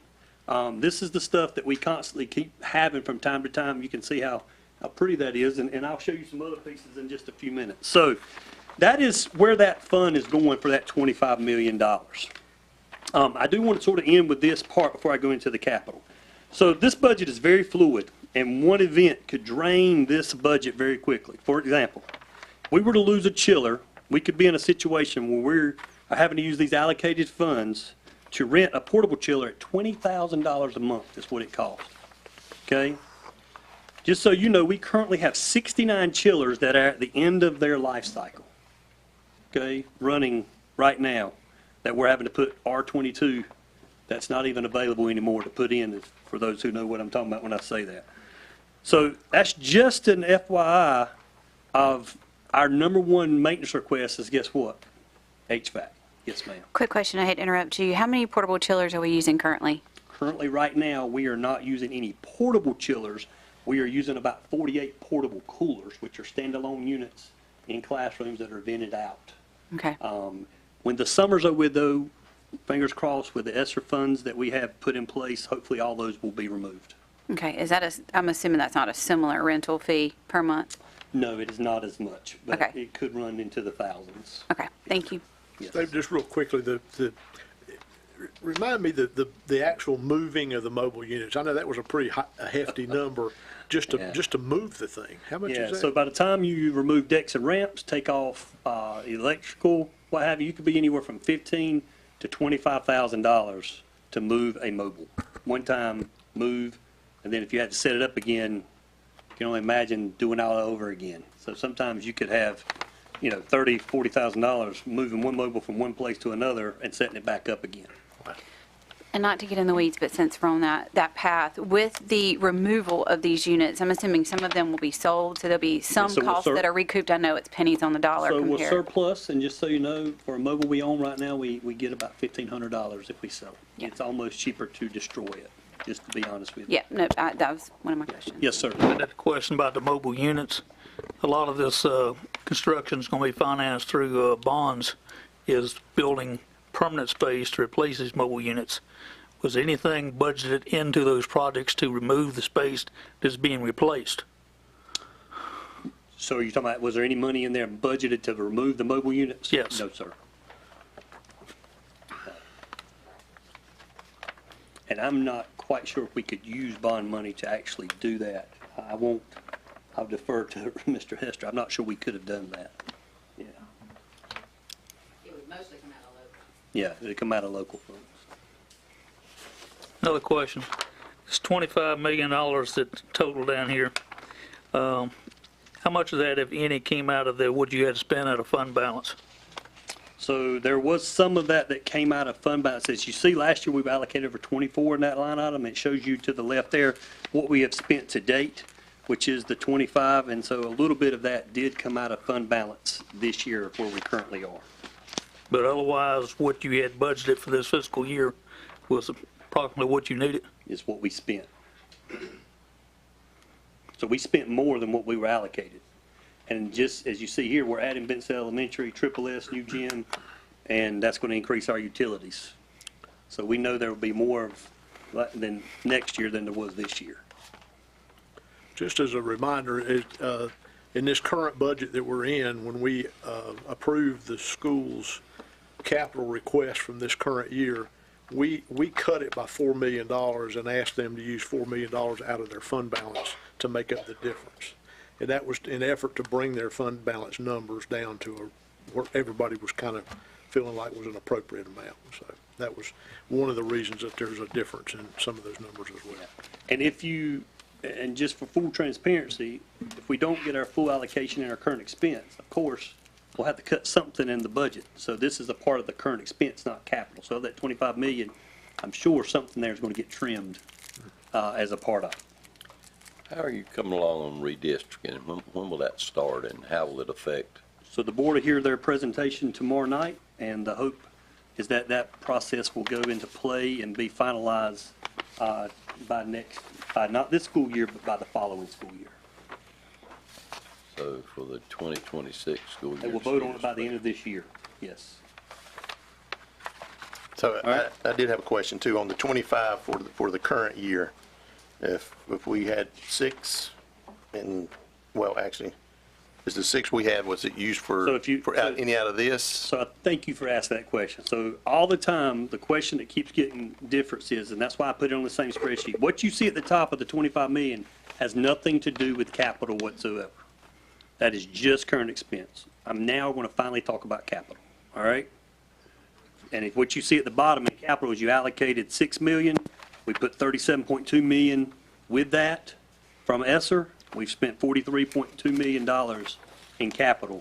This is the stuff that we constantly keep having from time to time. You can see how pretty that is, and I'll show you some other pieces in just a few minutes. So that is where that fund is going for that $25 million. I do want to sort of end with this part before I go into the capital. So this budget is very fluid, and one event could drain this budget very quickly. For example, if we were to lose a chiller, we could be in a situation where we're having to use these allocated funds to rent a portable chiller at $20,000 a month is what it costs. Okay? Just so you know, we currently have 69 chillers that are at the end of their life cycle. Okay? Running right now that we're having to put R22 that's not even available anymore to put in, for those who know what I'm talking about when I say that. So that's just an FYI of our number one maintenance request is, guess what? HVAC. Yes, ma'am. Quick question, I hate to interrupt you. How many portable chillers are we using currently? Currently, right now, we are not using any portable chillers. We are using about 48 portable coolers, which are standalone units in classrooms that are vented out. Okay. When the summer's over with, though, fingers crossed, with the ESSER funds that we have put in place, hopefully all those will be removed. Okay, is that I'm assuming that's not a similar rental fee per month? No, it is not as much, but Okay. it could run into the thousands. Okay, thank you. Yes. Dave, just real quickly, remind me the actual moving of the mobile units. I know that was a pretty a hefty number just to move the thing. How much is that? So by the time you remove decks and ramps, take off electrical, what have you, you could be anywhere from $15,000 to $25,000 to move a mobile. One time move, and then if you had to set it up again, you can only imagine doing it all over again. So sometimes you could have, $30,000, $40,000 moving one mobile from one place to another and setting it back up again. And not to get in the weeds, but since we're on that path, with the removal of these units, I'm assuming some of them will be sold, so there'll be some so we'll costs that are recouped. I know it's pennies on the dollar So we'll compared. surplus, and just so you know, for a mobile we own right now, we get about $1,500 if we sell it. Yeah. It's almost cheaper to destroy it, just to be honest with you. Yeah, no, that was one of my questions. Yes, sir. That question about the mobile units, a lot of this construction is going to be financed through bonds, is building permanent space to replace these mobile units. Was anything budgeted into those projects to remove the space that's being replaced? So are you talking about, was there any money in there budgeted to remove the mobile units? Yes. No, sir. And I'm not quite sure if we could use bond money to actually do that. I'll defer to Mr. Hester. I'm not sure we could have done that. Yeah. It would mostly come out of local. Yeah, it'd come out of local funds. Another question. It's $25 million that's total down here. How much of that, if any, came out of what you had to spend out of fund balance? So there was some of that came out of fund balance. As you see, last year we've allocated over 24 in that line item. It shows you to the left there what we have spent to date, which is the 25, and so a little bit of that did come out of fund balance this year where we currently are. But otherwise, what you had budgeted for this fiscal year was approximately what you needed? Is what we spent. So we spent more than what we were allocated. And just as you see here, we're adding Benson Elementary, Triple S, new gym, and that's going to increase our utilities. So we know there will be more than next year than there was this year. Just as a reminder, in this current budget that we're in, when we approved the school's capital request from this current year, we cut it by $4 million and asked them to use $4 million out of their fund balance to make up the difference. And that was in effort to bring their fund balance numbers down to where everybody was kind of feeling like was an appropriate amount. So that was one of the reasons that there's a difference in some of those numbers as well. And just for full transparency, if we don't get our full allocation in our current expense, of course, we'll have to cut something in the budget. So this is a part of the current expense, not capital. So that 25 million, I'm sure something there is going to get trimmed as a part of it. How are you coming along on redistricting? When will that start and how will it affect? So the board will hear their presentation tomorrow night, and the hope is that that process will go into play and be finalized by not this school year, but by the following school year. So for the 2026 school year? They will vote on it by the end of this year, yes. So right. I did have a question too, on the 25 for the current year. If we had 6 and, well, actually, is the 6 we had, was it used for, So if you- so- any out of this? So I thank you for asking that question. So all the time, the question that keeps getting difference is, and that's why I put it on the same spreadsheet, what you see at the top of the 25 million has nothing to do with capital whatsoever. That is just current expense. I'm now going to finally talk about capital, all right? And if what you see at the bottom in capital is you allocated 6 million, we put 37.2 million with that from ESSER. We've spent $43.2 million in capital.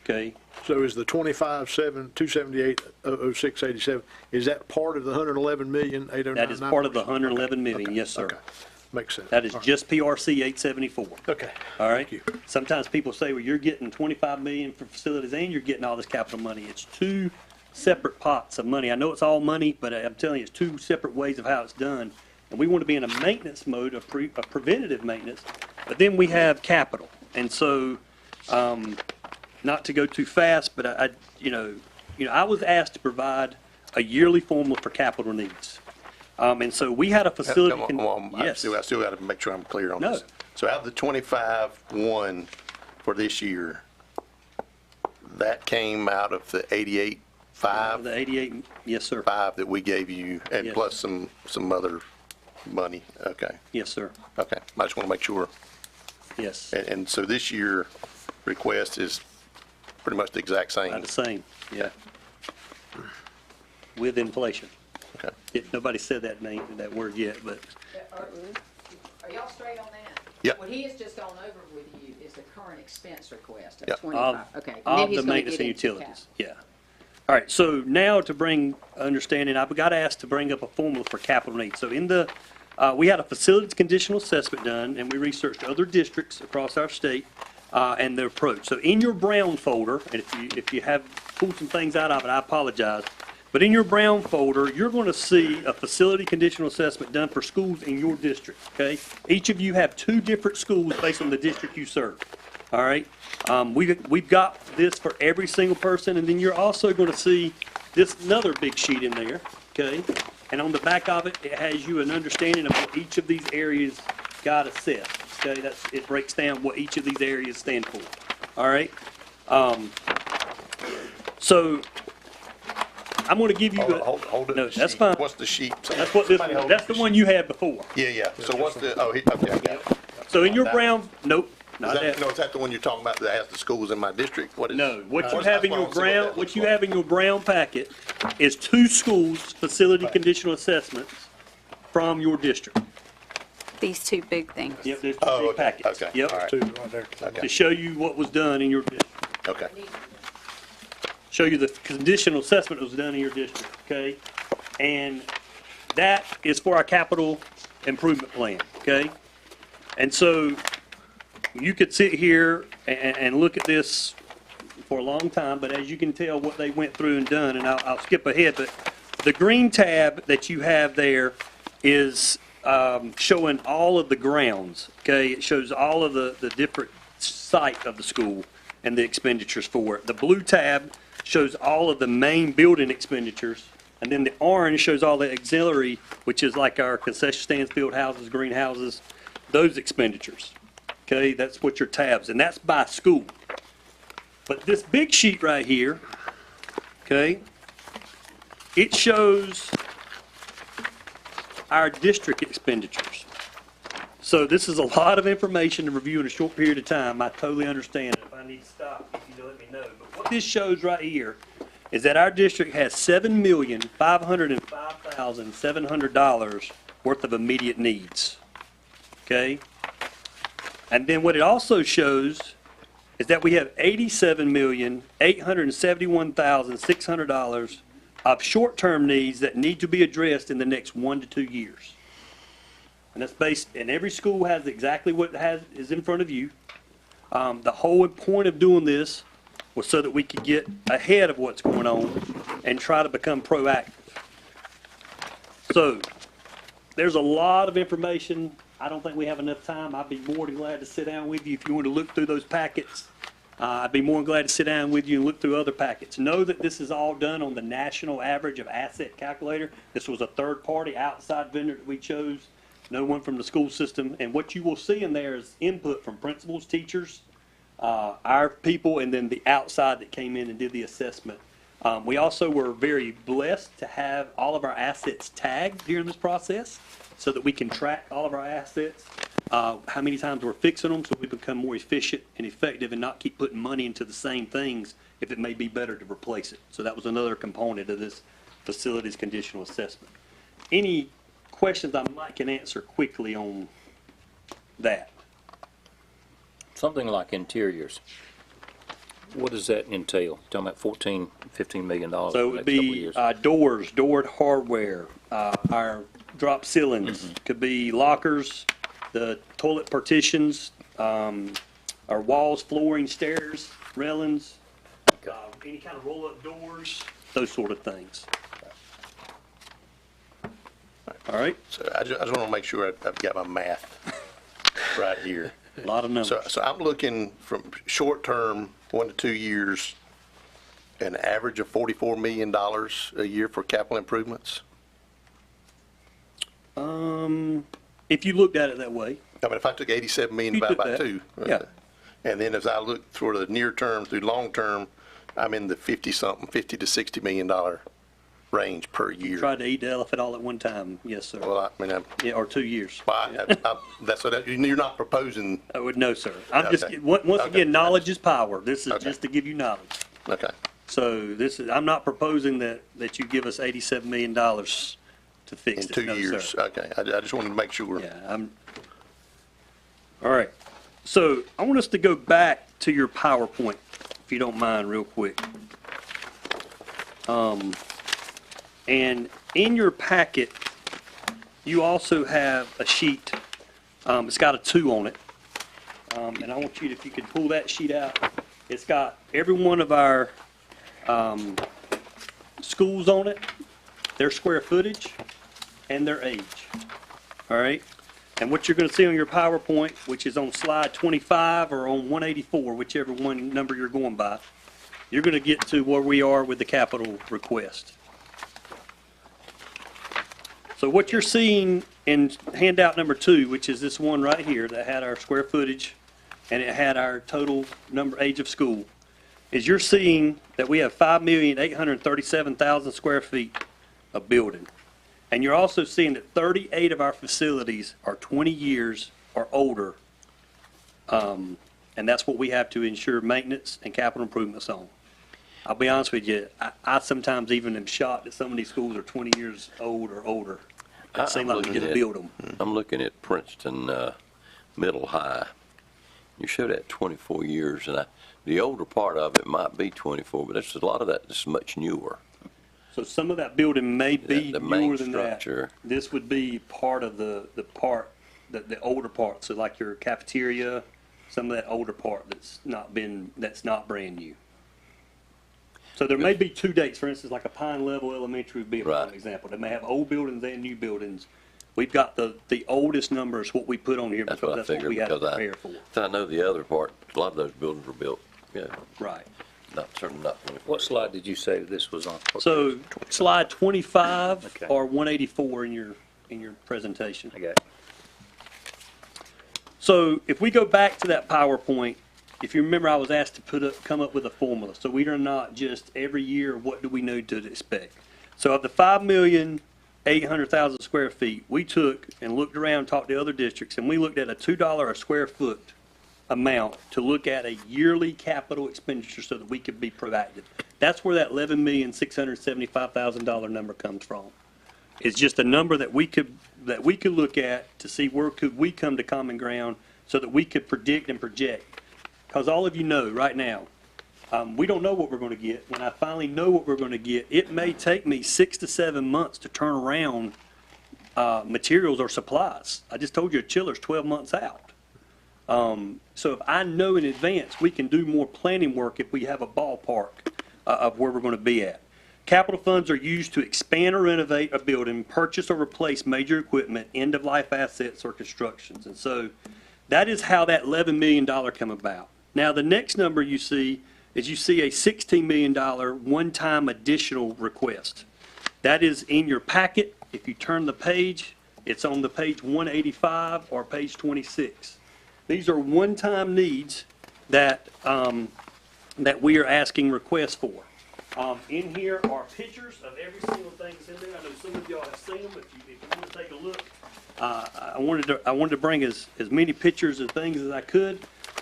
Okay? So is the 278,006.87, is that part of the 111,809,900? That is part of the 111 million, Okay, yes, sir. okay. Makes sense. That is All right. just PRC 874. Okay. All right? Thank you. Sometimes people say, well, you're getting 25 million for facilities and you're getting all this capital money. It's two separate pots of money. I know it's all money, but I'm telling you, it's two separate ways of how it's done. And we want to be in a maintenance mode, of preventative maintenance, but then we have capital. And so, not to go too fast, but I was asked to provide a yearly formula for capital needs. And so we had a facility. Come on, I Yes. still got to make sure I'm clear on No. this. So out of the 25-1 for this year, that came out of the 88.5? The 88, yes, sir. 5 that we gave you, and Yes. plus some other money. Okay, Yes, sir. okay. I just want to make sure. Yes. And so this year request is pretty much the exact same? About the same, yeah. With inflation. Okay. Nobody said that word yet, but Are y'all straight on that? Yep. What he has just gone over with you is the current expense request of Yep. 25, okay. And then of he's the gonna maintenance get and into utilities, yeah. All right, so now to bring understanding, I've got asked to bring up a formula for capital needs. So in the, we had a facilities conditional assessment done, and we researched other districts across our state and their approach. So in your brown folder, and if you have pulled some things out of it, I apologize. But in your brown folder, you're going to see a facility conditional assessment done for schools in your district, okay? Each of you have 2 different schools based on the district you serve, all right? We've got this for every single person, and then you're also going to see this another big sheet in there, okay? And on the back of it, it has you an understanding of what each of these areas got assessed, okay? It breaks down what each of these areas stand for, all right? So I'm going to give you Hold it. No, that's Sheet. fine. What's the sheet? That's what this Somebody one, hold that's the one you had before. Yeah. So what's the, okay, I got it. So in your That- brown, nope, Is not that, that. no, is that the one you're talking about that has the schools in my district? What is? No, what you That's have in what I your wanna see brown, that what looks you like. have in your brown packet is 2 schools' facility conditional assessments from your district. These 2 big things. Yep, there's 2 Oh, big okay, packets. okay, Yep, all right. 2 right there. Okay. to show you what was done in your district. Okay. Show you the conditional assessment that was done in your district, okay? And that is for our capital improvement plan, okay? And so you could sit here and look at this for a long time, but as you can tell what they went through and done, and I'll skip ahead, but the green tab that you have there is showing all of the grounds, okay? It shows all of the different site of the school and the expenditures for it. The blue tab shows all of the main building expenditures, and then the orange shows all the auxiliary, which is like our concession stands, field houses, greenhouses, those expenditures, Okay, that's what your tabs, and that's by school. But this big sheet right here, okay, it shows our district expenditures. So this is a lot of information to review in a short period of time. I totally understand. If I need to stop, you let me know. But what this shows right here is that our district has $7,505,700 worth of immediate needs. Okay? And then what it also shows is that we have $87,871,600 of short-term needs that need to be addressed in the next 1 to 2 years. And that's based, and every school has exactly what is in front of you. The whole point of doing this was so that we could get ahead of what's going on and try to become proactive. So, there's a lot of information. I don't think we have enough time. I'd be more than glad to sit down with you if you want to look through those packets. I'd be more than glad to sit down with you and look through other packets. Know that this is all done on the national average of asset calculator. This was a third-party outside vendor that we chose. No one from the school system. And what you will see in there is input from principals, teachers, our people, and then the outside that came in and did the assessment. We also were very blessed to have all of our assets tagged during this process so that we can track all of our assets, how many times we're fixing them so we become more efficient and effective and not keep putting money into the same things if it may be better to replace it. So that was another component of this facilities conditional assessment. Any questions I might can answer quickly on that? Something like interiors. What does that entail? Talking about $14-15 million So in the it would next couple of be years. doors, door hardware, our drop ceilings, could be lockers, the toilet partitions, our walls, flooring, stairs, railings, any kind of roll-up doors, those sort of things. All right, So I just want to make sure I've got my math right here. a lot of numbers. So I'm looking from short-term, 1 to 2 years, an average of $44 million a year for capital improvements. If you looked at it that way, I mean, if I took 87 million You divided by took that. 2. Yeah. And then as I look for the near term through long term, I'm in the 50-something, $50 to $60 million range per year. tried to eat the elephant all at one time, yes, sir. Well, I mean, Yeah, or 2 years. that's what, you're not proposing, I would know, sir. I'm just, Okay. once Okay. again, knowledge is power. This is Okay. just to give you knowledge. okay. So this is, I'm not proposing that you give us $87 million to fix In it. 2 No, years, sir. okay. I just wanted to make sure. Yeah, all right. So I want us to go back to your PowerPoint, if you don't mind, real quick. And in your packet, you also have a sheet. It's got a 2 on it. And I want you to, if you could pull that sheet out, it's got every one of our schools on it, their square footage, and their age. All right? And what you're going to see on your PowerPoint, which is on slide 25 or on 184, whichever one number you're going by, you're going to get to where we are with the capital request. So what you're seeing in handout number 2, which is this one right here that had our square footage and it had our total age of school, is you're seeing that we have 5,837,000 square feet of building. And you're also seeing that 38 of our facilities are 20 years or older. And that's what we have to ensure maintenance and capital improvements on. I'll be honest with you, I sometimes even am shocked that some of these schools are 20 years old or older. It seems like we just build them. I'm looking at Princeton Middle High. You showed that 24 years, and the older part of it might be 24, but there's a lot of that that's much newer. So some of that building may be The main newer than that. structure. This would be part of the older part. So like your cafeteria, some of that older part that's not brand new. So there may be 2 dates, for instance, like a Pine Level Elementary would be a prime Right. example. They may have old buildings and new buildings. We've got the oldest numbers, what we put on here, That's because what I that's what figured, we had to because prepare for. I know the other part, a lot of those buildings were built, yeah, Right. certainly not 24. What slide did you say that this was on? So slide 25 Okay. or 184 in your presentation. I got it. So if we go back to that PowerPoint, if you remember, I was asked to come up with a formula. So we are not just every year, what do we know to expect? So of the 5,800,000 square feet, we took and looked around, talked to other districts, and we looked at a $2 a square foot amount to look at a yearly capital expenditure so that we could be proactive. That's where that $11,675,000 number comes from. It's just a number that we could look at to see where could we come to common ground so that we could predict and project. Because all of you know right now, we don't know what we're going to get. When I finally know what we're going to get, it may take me 6 to 7 months to turn around materials or supplies. I just told you a chiller's 12 months out. So if I know in advance, we can do more planning work if we have a ballpark of where we're going to be at. Capital funds are used to expand or renovate a building, purchase or replace major equipment, end-of-life assets, or constructions. And so that is how that $11 million come about. Now, the next number you see is a $16 million one-time additional request. That is in your packet. If you turn the page, it's on the page 185 or page 26. These are one-time needs that we are asking requests for. In here are pictures of every single thing that's in there. I know some of y'all have seen them. If you want to take a look, I wanted to bring as many pictures of things as I could.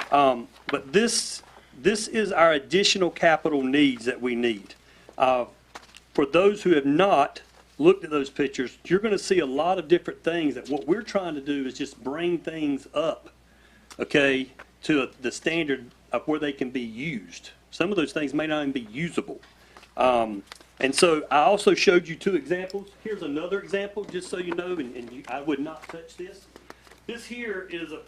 But this is our additional capital needs that we need. For those who have not looked at those pictures, you're going to see a lot of different things that what we're trying to do is just bring things up, okay, to the standard of where they can be used. Some of those things may not even be usable. And so I also showed you 2 examples. Here's another example, just so you know, and I would not touch this. This here is a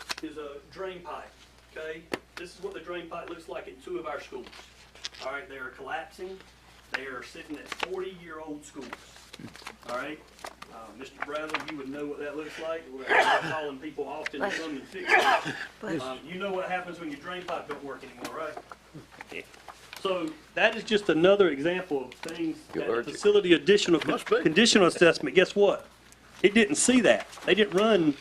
drain pipe, okay? This is what the drain pipe looks like in 2 of our schools. All right, they are collapsing. They are sitting at 40-year-old schools. All right? Mr. Bradley, you would know what that looks like. We're calling people often to come and fix it. You know what happens when your drain pipe don't work anymore, right? Yeah. So that is just another example of things that the facility conditional assessment, guess what? It didn't see that. They didn't run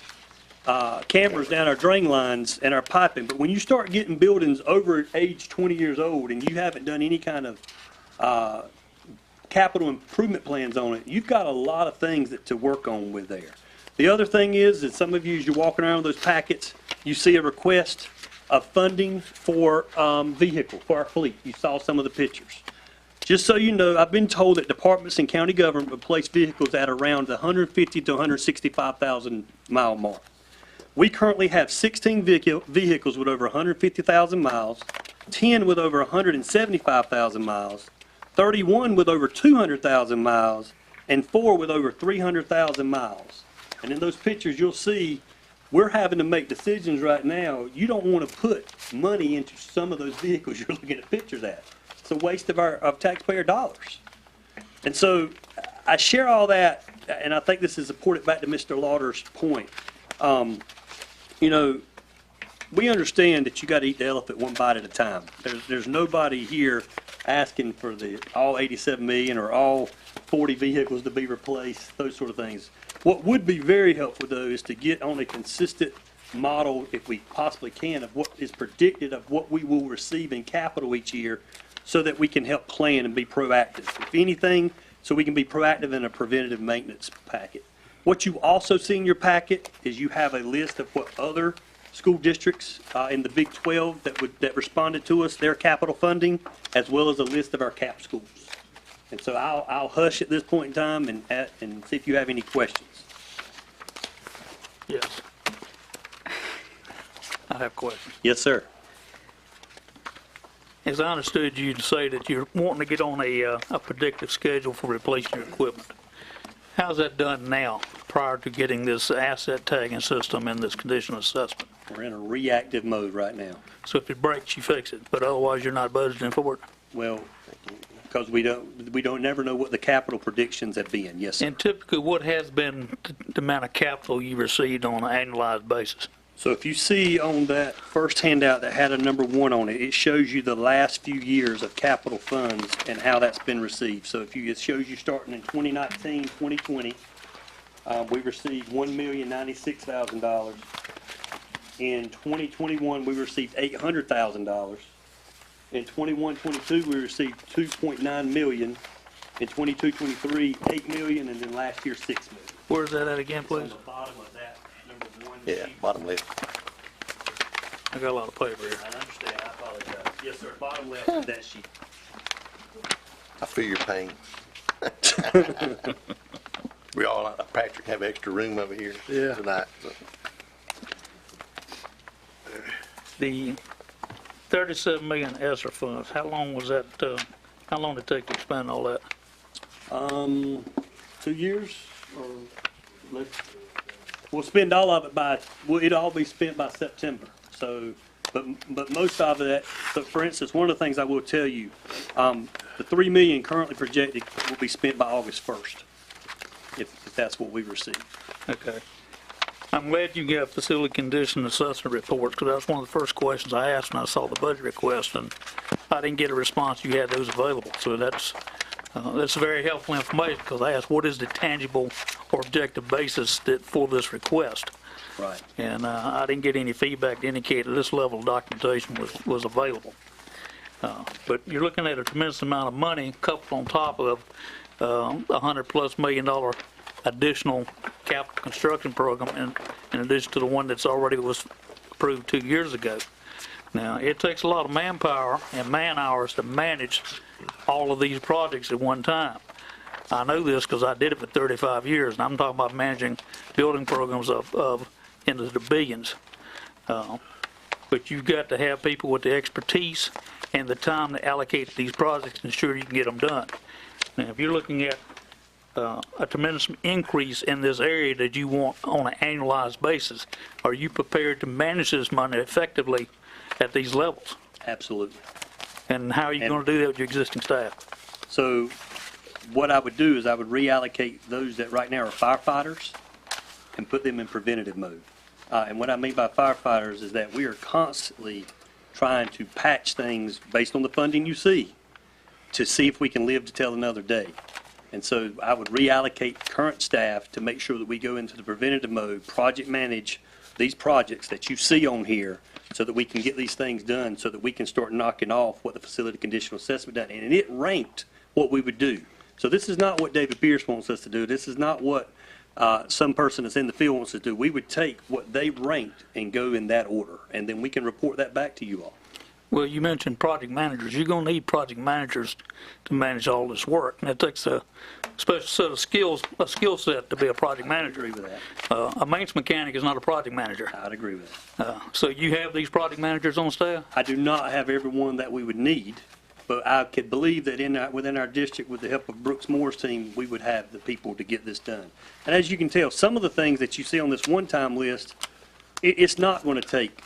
cameras down our drain lines and our piping. But when you start getting buildings over age 20 years old and you haven't done any kind of capital improvement plans on it, you've got a lot of things to work on with there. The other thing is that some of you, as you're walking around with those packets, you see a request of funding for vehicle, for our fleet. You saw some of the pictures. Just so you know, I've been told that departments and county government replace vehicles at around the 150 to 165,000 mile mark. We currently have 16 vehicles with over 150,000 miles, 10 with over 175,000 miles, 31 with over 200,000 miles, and 4 with over 300,000 miles. And in those pictures, you'll see we're having to make decisions right now. You don't want to put money into some of those vehicles you're looking at pictures at. It's a waste of taxpayer dollars. And so I share all that, and I think this is important back to Mr. Lauder's point. You know, we understand that you got to eat the elephant one bite at a time. There's nobody here asking for all 87 million or all 40 vehicles to be replaced, those sort of things. What would be very helpful, though, is to get on a consistent model, if we possibly can, of what is predicted of what we will receive in capital each year so that we can help plan and be proactive. If anything, so we can be proactive in a preventative maintenance packet. What you also see in your packet is you have a list of what other school districts in the Big 12 that responded to us, their capital funding, as well as a list of our CAP schools. And so I'll hush at this point in time and see if you have any questions. Yes. I have questions. Yes, sir. As I understood you to say that you're wanting to get on a predictive schedule for replacing your equipment. How's that done now, prior to getting this asset tagging system and this conditional assessment? We're in a reactive mode right now. So if it breaks, you fix it, but otherwise you're not budgeting for it? Well, because we don't never know what the capital predictions have been. Yes, sir. And typically, what has been the amount of capital you received on an annualized basis? So if you see on that first handout that had a number 1 on it, it shows you the last few years of capital funds and how that's been received. So it shows you starting in 2019, 2020, we received $1,096,000. In 2021, we received $800,000. In 21-22, we received $2.9 million. In 22-23, $8 million, and then last year, $6 million. Where's that at again, It's on please? the bottom of that number one Yeah, sheet. bottom left. I got a lot of paper here. I understand, I apologize. Yes, sir, bottom left of that sheet. I feel your pain. We all, Patrick, have extra room over here Yeah. tonight. So. The 37 million ESSER funds, how long was that, how long did it take to expend all that? 2 years, or we'll spend all of it by, well, it'll all be spent by September. So, but most of that, so for instance, one of the things I will tell you, the $3 million currently projected will be spent by August 1st, if that's what we receive. Okay. I'm glad you got facility condition assessment reports, because that's one of the first questions I asked when I saw the budget request, and I didn't get a response you had those available. So that's very helpful information, because I asked what is the tangible or objective basis for this request? Right. And I didn't get any feedback to indicate that this level of documentation was available. But you're looking at a tremendous amount of money coupled on top of $100+ million additional capital construction program in addition to the one that's already was approved 2 years ago. Now, it takes a lot of manpower and man-hours to manage all of these projects at one time. I know this because I did it for 35 years, and I'm talking about managing building programs of into the billions. But you've got to have people with the expertise and the time to allocate these projects and ensure you can get them done. Now, if you're looking at a tremendous increase in this area that you want on an annualized basis, are you prepared to manage this money effectively at these levels? Absolutely. And how are you going to do that with your existing staff? So what I would do is I would reallocate those that right now are firefighters and put them in preventative mode. And what I mean by firefighters is that we are constantly trying to patch things based on the funding you see to see if we can live to tell another day. And so I would reallocate current staff to make sure that we go into the preventative mode, project manage these projects that you see on here so that we can get these things done so that we can start knocking off what the facility conditional assessment done. And it ranked what we would do. So this is not what David Pierce wants us to do. This is not what some person that's in the field wants to do. We would take what they ranked and go in that order, and then we can report that back to you all. Well, you mentioned project managers. You're going to need project managers to manage all this work, and it takes a special set of skills, a skill set to be a project I manager. agree with that. A maintenance mechanic is not a project manager. I'd agree with that. So you have these project managers on staff? I do not have everyone that we would need, but I could believe that within our district, with the help of Brooks Moore's team, we would have the people to get this done. And as you can tell, some of the things that you see on this one-time list, it's not going to take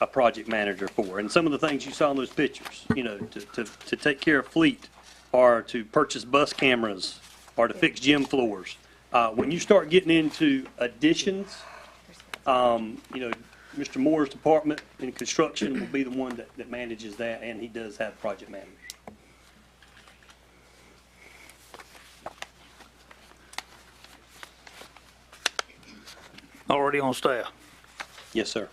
a project manager for. And some of the things you saw in those pictures, you know, to take care of fleet, or to purchase bus cameras, or to fix gym floors. When you start getting into additions, you know, Mr. Moore's department in construction will be the one that manages that, and he does have project managers. Already on staff? Yes, sir.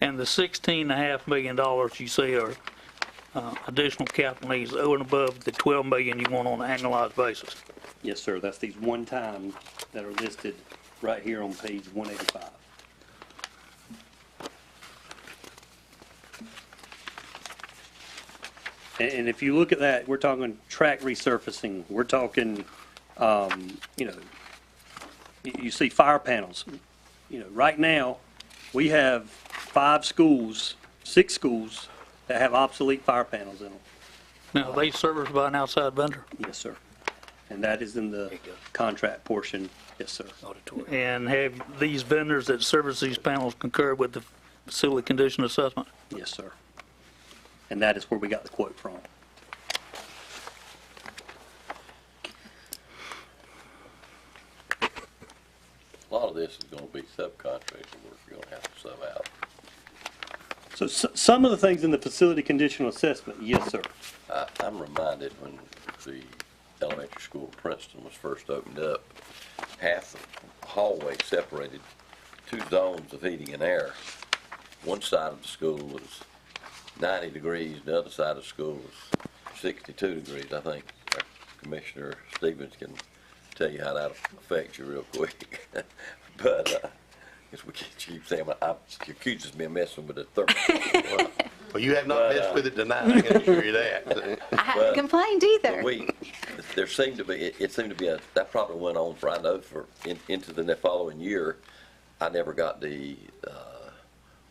And the $16.5 million you say are additional capital needs over and above the $12 million you want on an annualized basis? Yes, sir. That's these one-time that are listed right here on page 185. And if you look at that, we're talking track resurfacing. We're talking, you know, you see fire panels. You know, right now, we have 6 schools that have obsolete fire panels in them. Now, are they serviced by an outside vendor? Yes, sir. And that is in the contract portion. Yes, sir. And have these vendors that service these panels concurred with the facility condition assessment? Yes, sir. And that is where we got the quote from. A lot of this is going to be subcontractor work you're going to have to sub out. So some of the things in the facility conditional assessment, yes, sir. I'm reminded when the elementary school in Princeton was first opened up, half the hallway separated 2 zones of heating and air. One side of the school was 90 degrees, the other side of the school was 62 degrees. I think Commissioner Stevens can tell you how that affects you real quick. But I guess we keep saying, you accuses me of messing with the thermostat. Well, you have not messed with it tonight, I can assure you that. I haven't complained either. There seemed to be, it seemed to be that probably went on for, I know, into the following year. I never got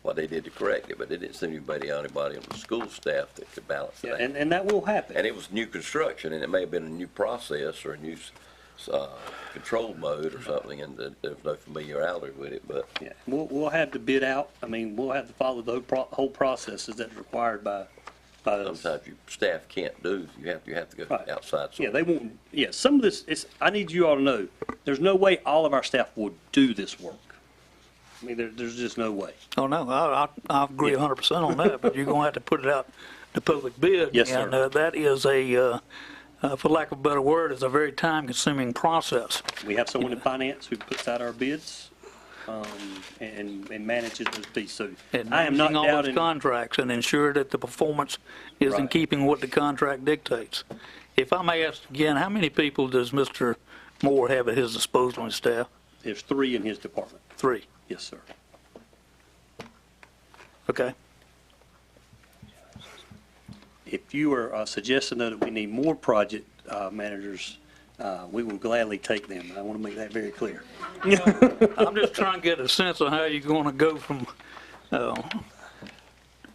what they did to correct it, but it didn't seem to be anybody on the school staff that could balance it out. And that will happen. And it was new construction, and it may have been a new process or a new control mode or something, and there was no familiarity with it, but. Yeah, we'll have to bid out, I mean, we'll have to follow the whole processes that's required by us. Sometimes staff can't do, you have to go Right. outside. Yeah, they won't, yeah, some of this, I need you all to know, there's no way all of our staff will do this work. I mean, there's just no way. Oh, no, I agree 100% on that, but you're going to have to put it out to public bid. Yes, sir. And that is for lack of a better word, is a very time-consuming process. We have someone in finance who puts out our bids, and manages those pieces. So And I am not managing all those doubting. contracts and ensure that the performance is in Right. keeping with the contract dictates. If I may ask again, how many people does Mr. Moore have at his disposal in staff? There's 3 in his department. 3. Yes, sir. Okay. If you are suggesting though that we need more project managers, we will gladly take them. I want to make that very clear. I'm just trying to get a sense of how you're going to go from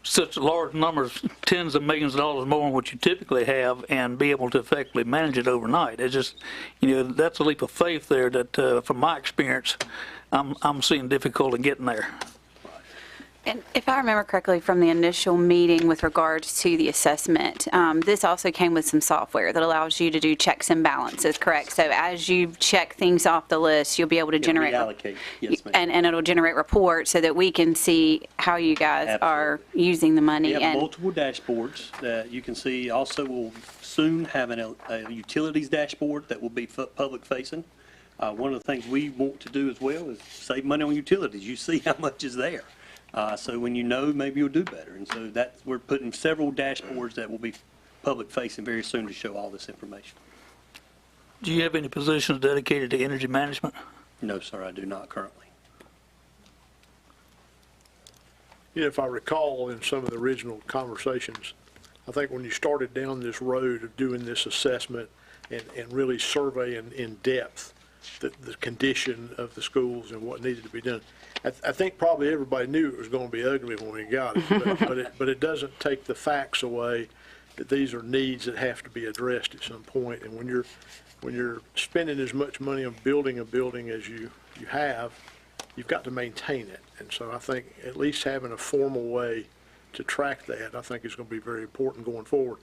such large numbers, tens of millions of dollars more than what you typically have, and be able to effectively manage it overnight. It's just, that's a leap of faith there that, from my experience, I'm seeing difficulty getting there. And if I remember correctly from the initial meeting with regards to the assessment, this also came with some software that allows you to do checks and balances, correct? So as you check things off the list, you'll be able to generate. Reallocate. Yes, ma'am. And it'll generate reports so that we can see how you guys are using the money. We have And multiple dashboards that you can see. Also, we'll soon have a utilities dashboard that will be public facing. One of the things we want to do as well is save money on utilities. You see how much is there. So when you know, maybe you'll do better. And so we're putting several dashboards that will be public facing very soon to show all this information. Do you have any positions dedicated to energy management? No, sir, I do not currently. If I recall in some of the original conversations, I think when you started down this road of doing this assessment and really surveying in depth the condition of the schools and what needed to be done, I think probably everybody knew it was going to be ugly when we got it, but it doesn't take the facts away that these are needs that have to be addressed at some point. And when you're spending as much money on building a building as you have, you've got to maintain it. And so I think at least having a formal way to track that, I think is going to be very important going forward.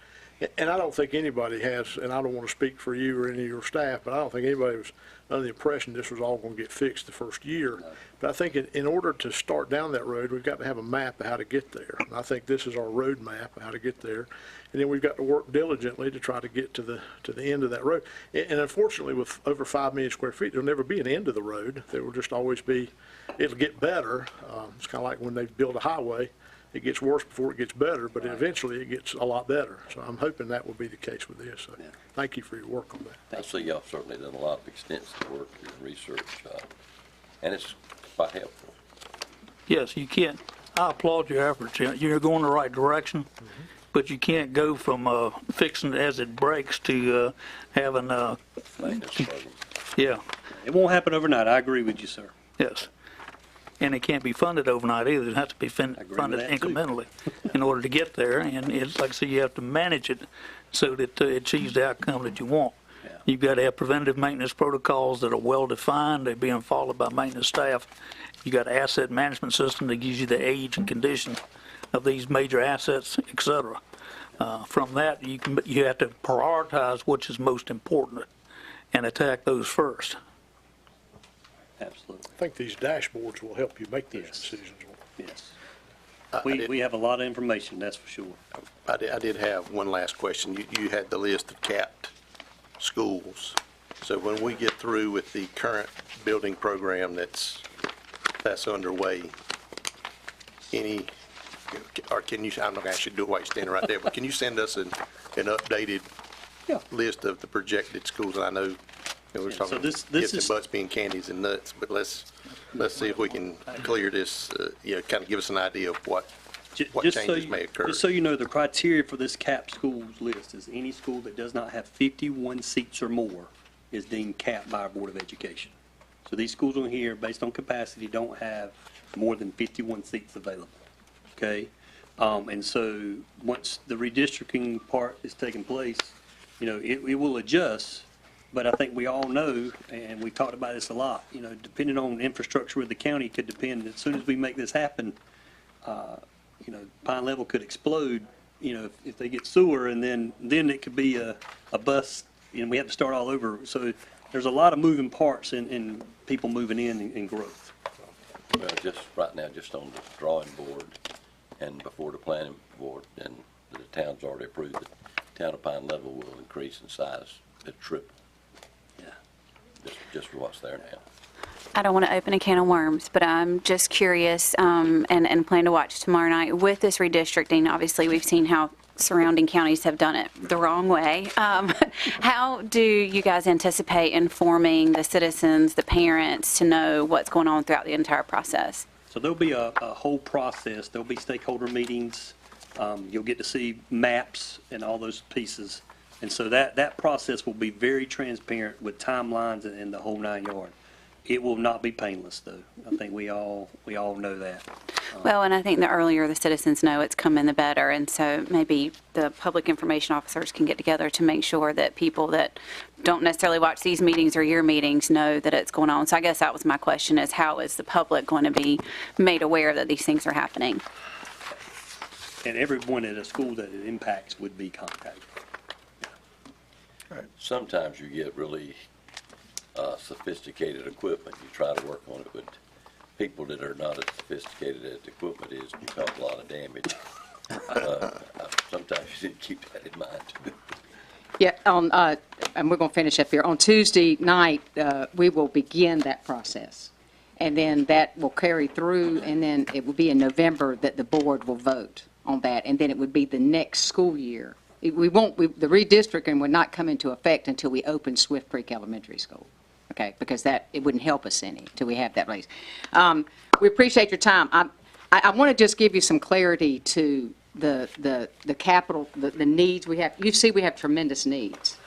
And I don't think anybody has, and I don't want to speak for you or any of your staff, but I don't think anybody was under the impression this was all going to get fixed the first year. No. But I think in order to start down that road, we've got to have a map of how to get there. And I think this is our road map of how to get there. And then we've got to work diligently to try to get to the end of that road. And unfortunately, with over 5 million square feet, there'll never be an end of the road. There will just always be, it'll get better. It's kind of like when they build a highway. It gets worse before it gets better, but eventually it gets a lot better. So I'm hoping that will be the case with this. So thank you for your work on that. I see y'all certainly done a lot of extensive work and research, and it's quite helpful. Yes, you can't. I applaud your efforts. You're going the right direction, but you can't go from fixing it as it breaks to having, Maintenance program. yeah, It won't happen overnight. I agree with you, sir. yes. And it can't be funded overnight either. It has to be agree with funded that, too. incrementally in order to get there. And it's like I say, you have to manage it so that it achieves the outcome that you want. Yeah. You've got to have preventative maintenance protocols that are well-defined. They're being followed by maintenance staff. You got an asset management system that gives you the age and condition of these major assets, et cetera. From that, you have to prioritize which is most important and attack those first. Absolutely. I think these dashboards will help you make those Yes. decisions. Yes. We have a lot of information, that's for sure. I did have one last question. You had the list of capped schools. So when we get through with the current building program that's underway, or can you, I'm not gonna ask you to do it while you're standing right there, but can you send us an updated Yeah. list of the projected schools? And I know, we're So talking this gifts is- and butts being candies and nuts, but let's see if we can clear this, kind of give us an idea of what Just so changes you- may occur. Just so you know, the criteria for this CAP schools list is any school that does not have 51 seats or more is deemed capped by our Board of Education. So these schools on here, based on capacity, don't have more than 51 seats available, okay? And so, once the redistricting part is taking place, it will adjust, but I think we all know, and we talked about this a lot, depending on infrastructure with the county, could depend, as soon as we make this happen, Pine Level could explode, if they get sewer, and then it could be a bust, we have to start all over. So there's a lot of moving parts in people moving in and growth. Well, just right now, just on the drawing board and before the planning board, and the town's already approved it, town of Pine Level will increase in size at triple. Yeah. Just for what's there now. I don't want to open a can of worms, but I'm just curious, and plan to watch tomorrow night. With this redistricting, obviously, we've seen how surrounding counties have done it the wrong way. How do you guys anticipate informing the citizens, the parents, to know what's going on throughout the entire process? So there'll be a whole process. There'll be stakeholder meetings. You'll get to see maps and all those pieces. And so that process will be very transparent with timelines and the whole 9 yards. It will not be painless, though. I think we all know that. Well, and I think the earlier the citizens know it's coming, the better. And so maybe the public information officers can get together to make sure that people that don't necessarily watch these meetings or your meetings know that it's going on. So I guess that was my question, is how is the public going to be made aware that these things are happening? And everyone at a school that it impacts would be contacted. Sometimes you get really sophisticated equipment, you try to work on it, but people that are not as sophisticated as the equipment is, you cause a lot of damage. Sometimes you need to keep that in mind, too. Yeah, and we're going to finish up here. On Tuesday night, we will begin that process. And then that will carry through, and then it will be in November that the board will vote on that. And then it would be the next school year. The redistricting would not come into effect until we open Swift Creek Elementary School. Okay, because it wouldn't help us any till we have that raise. We appreciate your time. I want to just give you some clarity to the capital, the needs we have. You see, we have tremendous needs.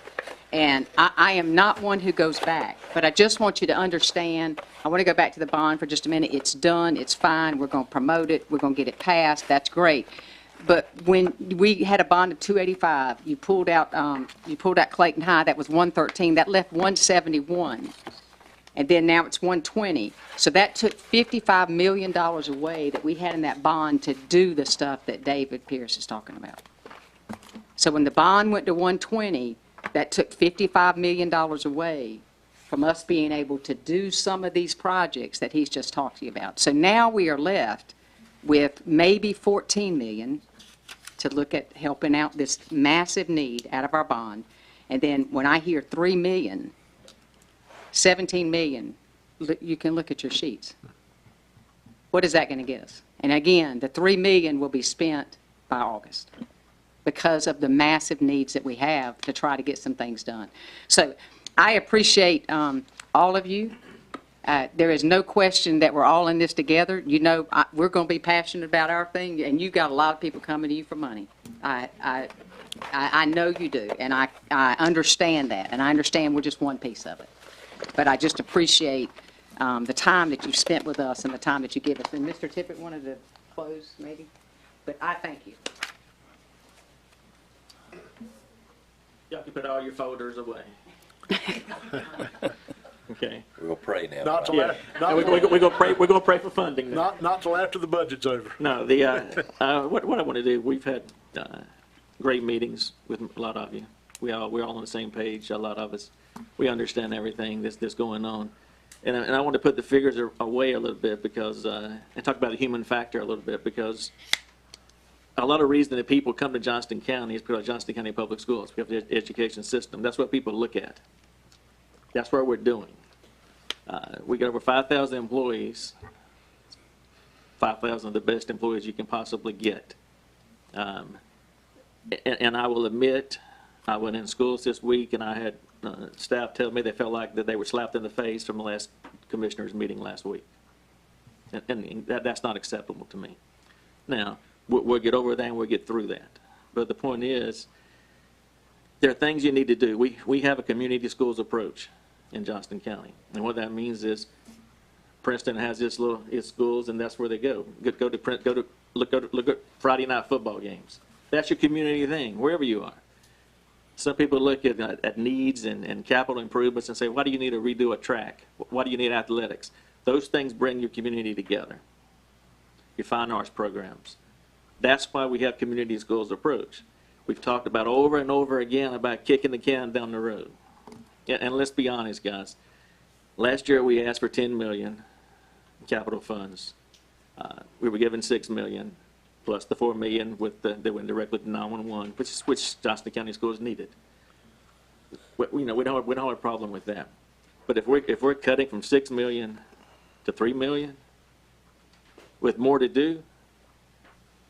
And I am not one who goes back, but I just want you to understand, I want to go back to the bond for just a minute. It's done, it's fine, we're going to promote it, we're going to get it passed, that's great. But when we had a bond of 285, you pulled out Clayton High, that was 113, that left 171. And then now it's 120. So that took $55 million away that we had in that bond to do the stuff that David Pierce is talking about. So when the bond went to 120, that took $55 million away from us being able to do some of these projects that he's just talked to you about. So now we are left with maybe $14 million to look at helping out this massive need out of our bond. And then when I hear $3 million, $17 million, you can look at your sheets. What is that going to get us? And again, the $3 million will be spent by August because of the massive needs that we have to try to get some things done. So I appreciate all of you. There is no question that we're all in this together. We're going to be passionate about our thing, and you've got a lot of people coming to you for money. I know you do, and I understand that, and I understand we're just one piece of it. But I just appreciate the time that you've spent with us and the time that you give us. And Mr. Tippett wanted to close, maybe? But I thank you. Y'all can put all your folders away. Okay. We're gonna pray now. Not till, Yeah. not, We're gonna pray. We're gonna pray for funding now. not till after the budget's over. No, what I want to do. We've had great meetings with a lot of you. We're all on the same page. A lot of us, we understand everything that's going on, and I want to put the figures away a little bit because and talk about the human factor a little bit because a lot of reason that people come to Johnston County is because of Johnston County Public Schools. We have the education system. That's what people look at. That's what we're doing. We got over 5,000 employees, 5,000 of the best employees you can possibly get. And I will admit, I went in schools this week and I had staff tell me they felt like that they were slapped in the face from the last commissioners meeting last week. And that's not acceptable to me. Now, we'll get over that and we'll get through that. But the point is, there are things you need to do. We have a community schools approach in Johnston County. And what that means is Princeton has its schools and that's where they go. Look at Friday night football games. That's your community thing, wherever you are. Some people look at needs and capital improvements and say, why do you need to redo a track? Why do you need athletics? Those things bring your community together. Your fine arts programs. That's why we have community schools approach. We've talked about over and over again about kicking the can down the road. And let's be honest, guys. Last year we asked for $10 million capital funds. We were given $6 million plus the $4 million that went directly to 911, which Johnston County Schools needed. We don't have a problem with that. But if we're cutting from $6 million to $3 million with more to do,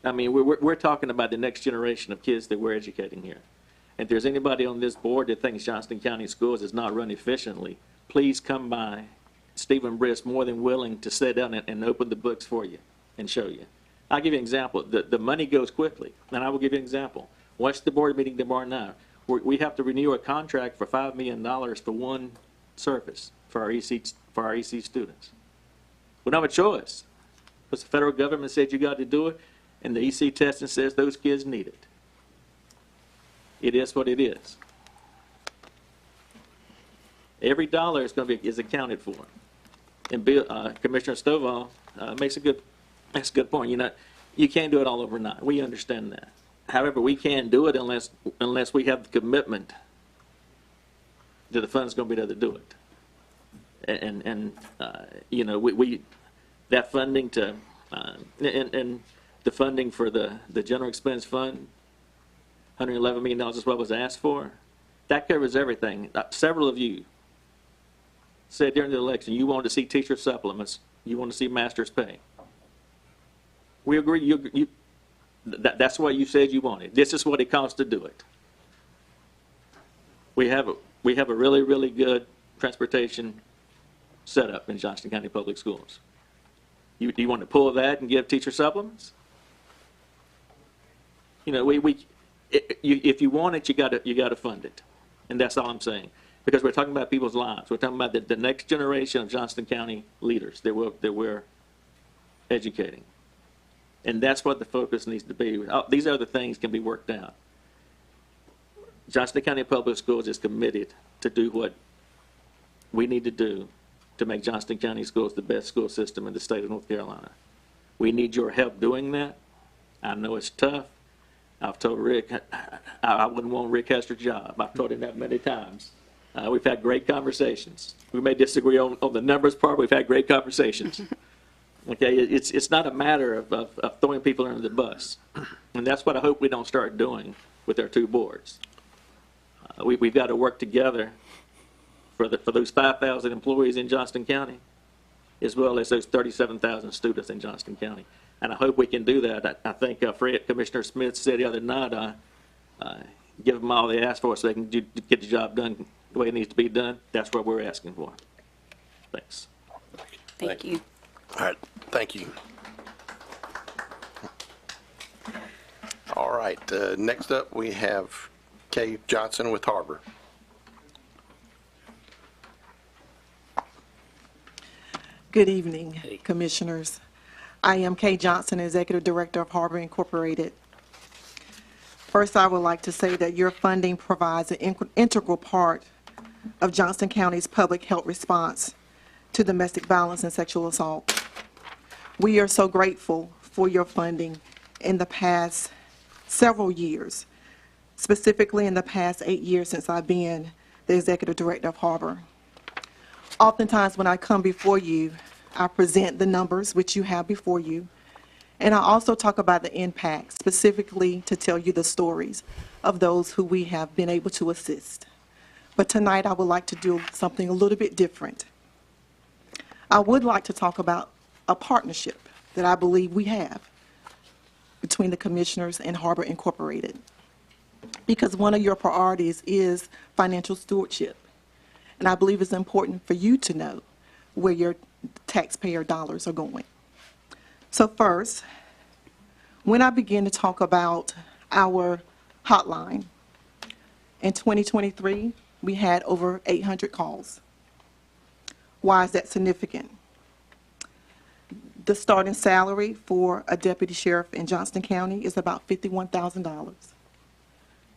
I mean, we're talking about the next generation of kids that we're educating here. And if there's anybody on this board that thinks Johnston County Schools is not run efficiently, please come by. Stephen Britt's more than willing to sit down and open the books for you and show you. I'll give you an example. The money goes quickly, and I will give you an example. Watch the board meeting tomorrow night. We have to renew a contract for $5 million for one service for our EC students. We don't have a choice. Because the federal government said you got to do it, and the EC testing says those kids need it. It is what it is. Every dollar is accounted for. And Commissioner Stovall makes a good point. You know, you can't do it all overnight. We understand that. However, we can't do it unless we have the commitment that the fund's going to be able to do it. And you know, we that funding to and the funding for the general expense fund, $111 million is what was asked for. That covers everything. Several of you said during the election you wanted to see teacher supplements, you want to see master's pay. We agree. That's what you said you wanted. This is what it costs to do it. We have a really, really good transportation setup in Johnston County Public Schools. You want to pull that and give teacher supplements? You know, if you want it, you got to fund it, and that's all I'm saying. Because we're talking about people's lives. We're talking about the next generation of Johnston County leaders that we're educating. And that's what the focus needs to be. These other things can be worked out. Johnston County Public Schools is committed to do what we need to do to make Johnston County Schools the best school system in the state of North Carolina. We need your help doing that. I know it's tough. I've told Rick I wouldn't want Rick Hester's job. I've told him that many times. We've had great conversations. We may disagree on the numbers part, but we've had great conversations. Okay, it's not a matter of throwing people under the bus. And that's what I hope we don't start doing with our two boards. We've got to work together for those 5,000 employees in Johnston County, as well as those 37,000 students in Johnston County. And I hope we can do that. I think Commissioner Smith said the other night, give them all they asked for so they can get the job done the way it needs to be done. That's what we're asking for. Thanks. Thank you. All right, thank you. All right, next up we have Kay Johnson with Harbor. Good evening, Commissioners. I am Kay Johnston, Executive Director of Harbor Incorporated. First, I would like to say that your funding provides an integral part of Johnston County's public health response to domestic violence and sexual assault. We are so grateful for your funding in the past several years, specifically in the past 8 years since I've been the Executive Director of Harbor. Oftentimes when I come before you, I present the numbers which you have before you, And I also talk about the impact, specifically to tell you the stories of those who we have been able to assist. But tonight I would like to do something a little bit different. I would like to talk about a partnership that I believe we have between the Commissioners and Harbor Incorporated, because one of your priorities is financial stewardship. And I believe it's important for you to know where your taxpayer dollars are going. So first, when I begin to talk about our hotline, in 2023, we had over 800 calls. Why is that significant? The starting salary for a deputy sheriff in Johnston County is about $51,000,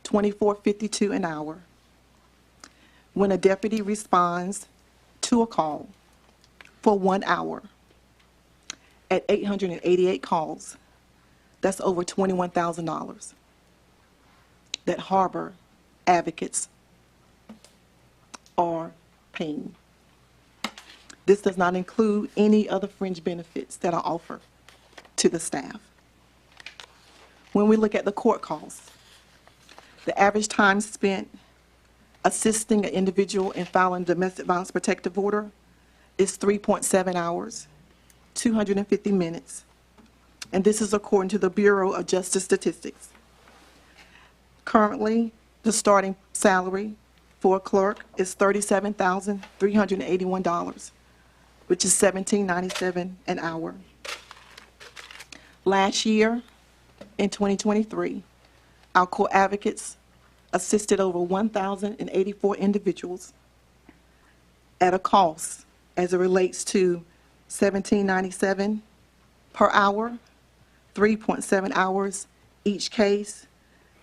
$24.52 an hour. When a deputy responds to a call for 1 hour, at 888 calls, that's over $21,000 that Harbor advocates are paying. This does not include any other fringe benefits that are offered to the staff. When we look at the court calls, the average time spent assisting an individual in filing domestic violence protective order is 3.7 hours. 250 minutes, and this is according to the Bureau of Justice Statistics. Currently, the starting salary for a clerk is $37,381, which is $17.97 an hour. Last year, in 2023, our court advocates assisted over 1,084 individuals at a cost as it relates to $17.97 per hour, 3.7 hours each case.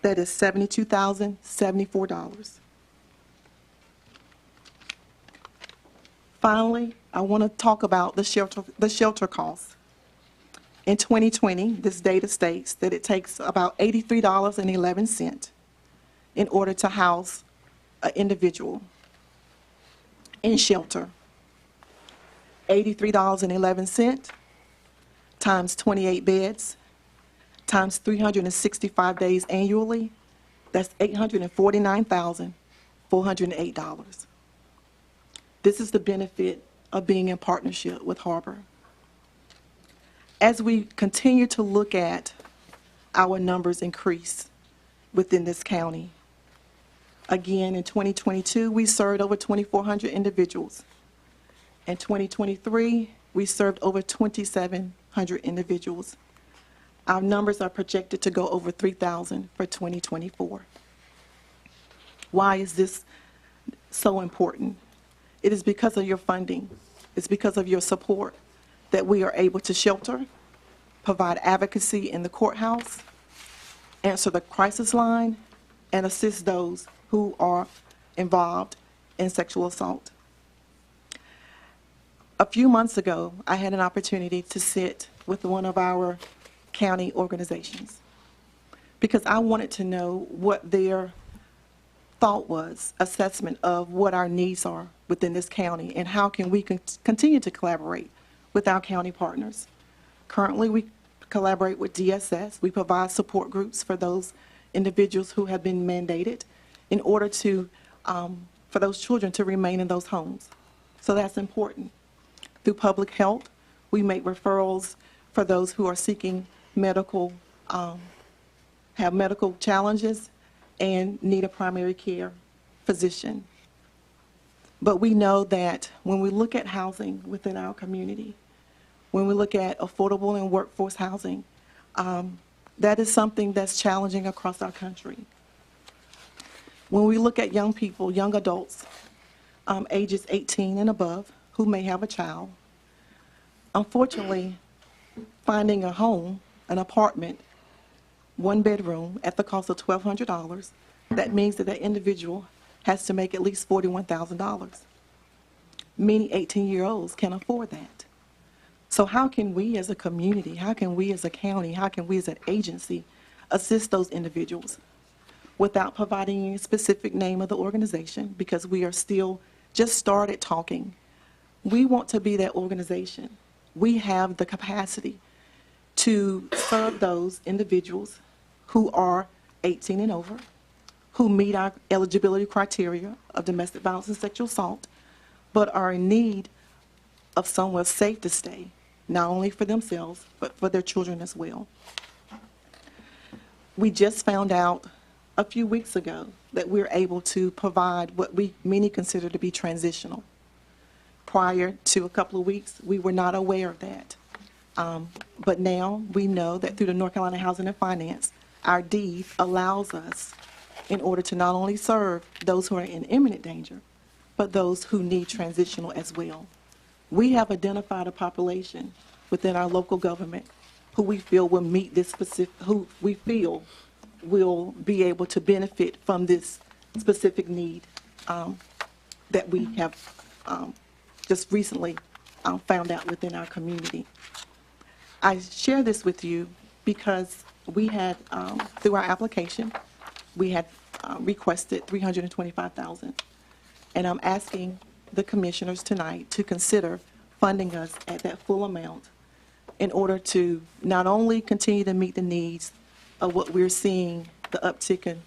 That is $72,074. Finally, I want to talk about the shelter costs. In 2020, this data states that it takes about $83.11 in order to house an individual in shelter. $83.11 times 28 beds times 365 days annually, that's $849,408. This is the benefit of being in partnership with Harbor. As we continue to look at our numbers increase within this county, again in 2022 we served over 2,400 individuals. In 2023, we served over 2,700 individuals. Our numbers are projected to go over 3,000 for 2024. Why is this so important? It is because of your funding. It's because of your support that we are able to shelter, provide advocacy in the courthouse, answer the crisis line, and assist those who are involved in sexual assault. A few months ago, I had an opportunity to sit with one of our county organizations because I wanted to know what their thought was, assessment of what our needs are within this county and how can we continue to collaborate with our county partners. Currently, we collaborate with DSS. We provide support groups for those individuals who have been mandated in order to, for those children to remain in those homes. So that's important. Through public health, we make referrals for those who are seeking medical, have medical challenges and need a primary care physician. But we know that when we look at housing within our community, when we look at affordable and workforce housing, that is something that's challenging across our country. When we look at young people, young adults, ages 18 and above, who may have a child, unfortunately, finding a home, an apartment, one bedroom at the cost of $1,200, that means that that individual has to make at least $41,000. Many 18-year-olds can't afford that. So how can we as a community, how can we as a county, how can we as an agency assist those individuals without providing any specific name of the organization, because we are still just started talking. We want to be that organization. We have the capacity to serve those individuals who are 18 and over, who meet our eligibility criteria of domestic violence and sexual assault, but are in need of somewhere safe to stay, not only for themselves, but for their children as well. We just found out a few weeks ago that we're able to provide what many consider to be transitional. Prior to a couple of weeks, we were not aware of that. But now we know that through the North Carolina Housing and Finance, our deed allows us, in order to not only serve those who are in imminent danger, but those who need transitional as well. We have identified a population within our local government who we feel will meet this who we feel will be able to benefit from this specific need that we have just recently found out within our community. I share this with you because we had, through our application, we had requested $325,000. And I'm asking the commissioners tonight to consider funding us at that full amount in order to not only continue to meet the needs of what we're seeing, the uptick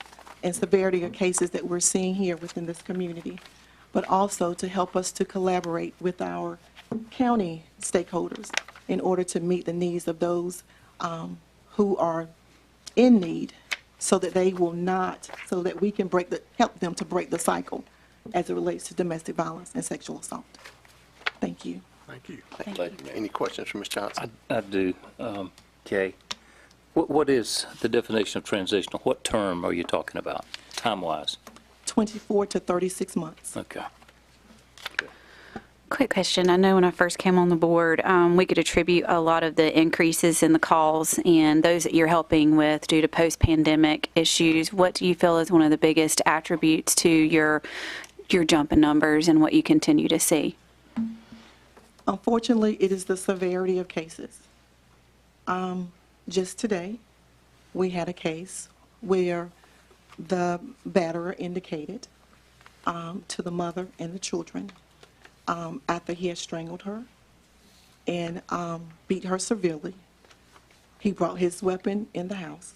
in severity of cases that we're seeing here within this community, but also to help us to collaborate with our county stakeholders in order to meet the needs of those who are in need, so that they will not, so that we can help them to break the cycle as it relates to domestic violence and sexual assault. Thank you. Thank you. Thank you. Any questions for Ms. Johnson? I do. Kay, what is the definition of transitional? What term are you talking about, time-wise? 24 to 36 months. Okay. Quick question. I know when I first came on the board, we could attribute a lot of the increases in the calls and those that you're helping with due to post-pandemic issues. What do you feel is one of the biggest attributes to your jump in numbers and what you continue to see? Unfortunately, it is the severity of cases. Just today, we had a case where the batterer indicated to the mother and the children after he had strangled her and beat her severely. He brought his weapon in the house,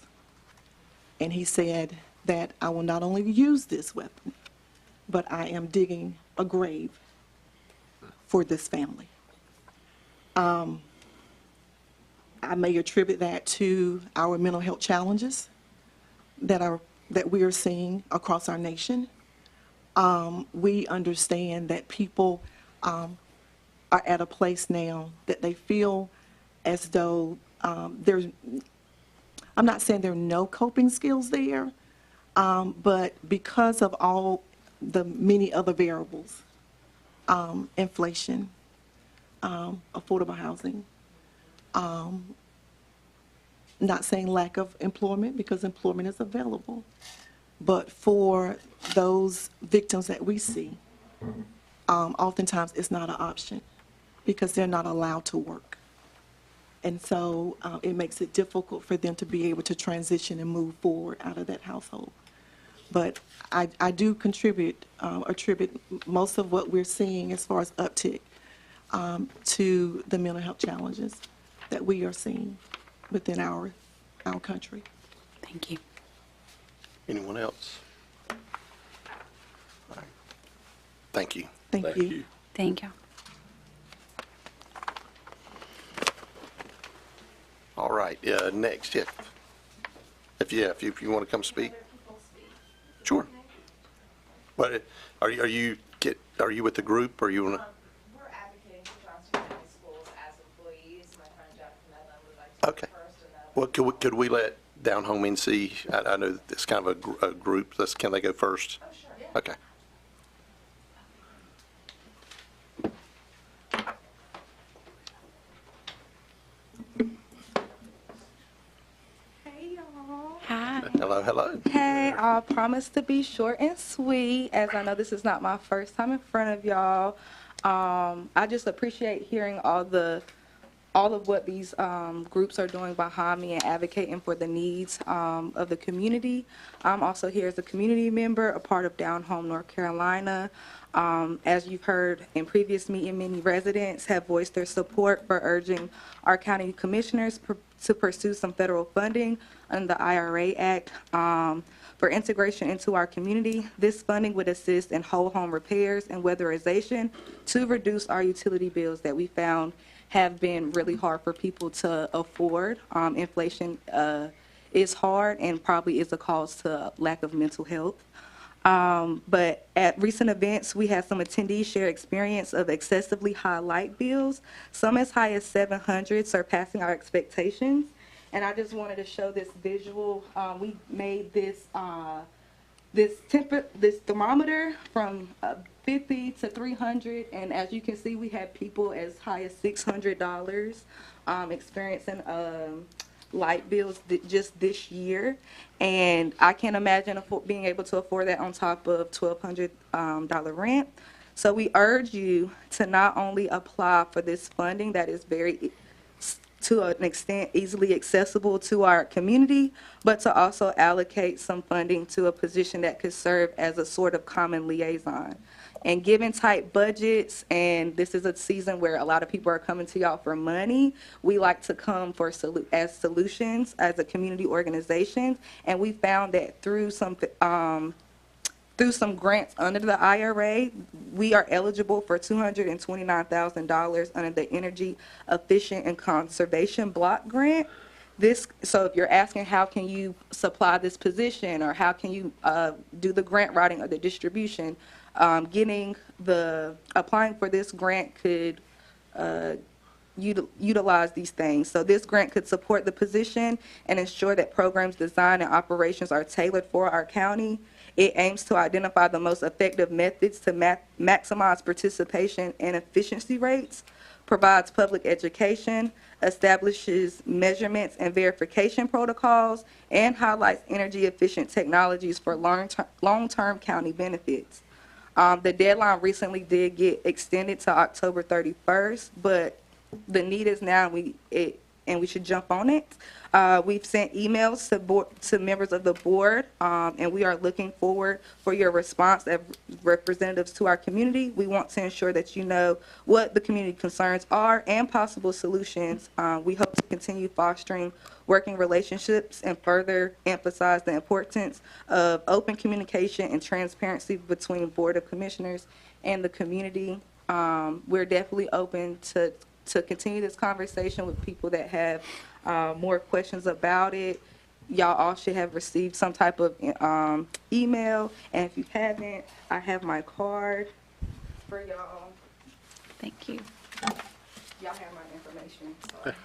and he said that I will not only use this weapon, but I am digging a grave for this family. I may attribute that to our mental health challenges that we are seeing across our nation. We understand that people are at a place now that they feel as though I'm not saying there are no coping skills there, but because of all the many other variables, inflation, affordable housing, not saying lack of employment, because employment is available, but for those victims that we see, oftentimes it's not an option because they're not allowed to work. And so it makes it difficult for them to be able to transition and move forward out of that household. But I do attribute most of what we're seeing as far as uptick to the mental health challenges that we are seeing within our country. Thank you. Anyone else? All right. Thank you. Thank you. Thank you. All right, next, if you want to come speak. Sure. But are you with the group, or you want to? We're advocating for Johnston County Schools as employees. My friend Jeff Medlin would like to Okay. go first, and then Well, could we let Down Home NC, I know it's kind of a group, can they go first? oh sure, yeah. Okay. Hey y'all. Hi. Hello. Hey, I'll promise to be short and sweet, as I know this is not my first time in front of y'all. I just appreciate hearing all the all of what these groups are doing behind me and advocating for the needs of the community. I'm also here as a community member, a part of Down Home, North Carolina. As you've heard in previous meeting, many residents have voiced their support for urging our county commissioners to pursue some federal funding under the IRA Act for integration into our community. This funding would assist in whole home repairs and weatherization to reduce our utility bills that we found have been really hard for people to afford. Inflation is hard and probably is a cause to lack of mental health. But at recent events, we had some attendees share experience of excessively high light bills, some as high as $700, surpassing our expectations. And I just wanted to show this visual. We made this this thermometer from 50 to 300, and as you can see, we had people as high as $600 experiencing light bills just this year, and I can't imagine being able to afford that on top of $1,200 rent. So we urge you to not only apply for this funding that is very, to an extent, easily accessible to our community, but to also allocate some funding to a position that could serve as a sort of common liaison. And given tight budgets, and this is a season where a lot of people are coming to y'all for money, we like to come for as solutions as a community organization. And we found that through some grants under the IRA, we are eligible for $229,000 under the Energy Efficient and Conservation Block Grant. So if you're asking how can you supply this position, or how can you do the grant writing or the distribution, applying for this grant could utilize these things. So this grant could support the position and ensure that programs design and operations are tailored for our county. It aims to identify the most effective methods to maximize participation and efficiency rates, provides public education, establishes measurements and verification protocols, and highlights energy efficient technologies for long-term county benefits. The deadline recently did get extended to October 31st, but the need is now, and we should jump on it. We've sent emails to members of the board, and we are looking forward for your response as representatives to our community. We want to ensure that you know what the community concerns are and possible solutions. We hope to continue fostering working relationships and further emphasize the importance of open communication and transparency between Board of Commissioners and the community. We're definitely open to continue this conversation with people that have more questions about it. Y'all all should have received some type of email, and if you haven't, I have my card for y'all. Thank you. Y'all have my information. Sorry.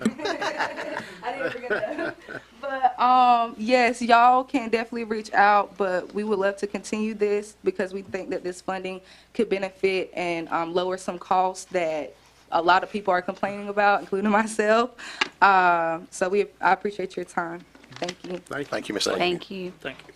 I didn't forget that. But yes, y'all can definitely reach out, but we would love to continue this because we think that this funding could benefit and lower some costs that a lot of people are complaining about, including myself. So I appreciate your time. Thank you. Thank you, Ms. Lane. Thank you. Thank you.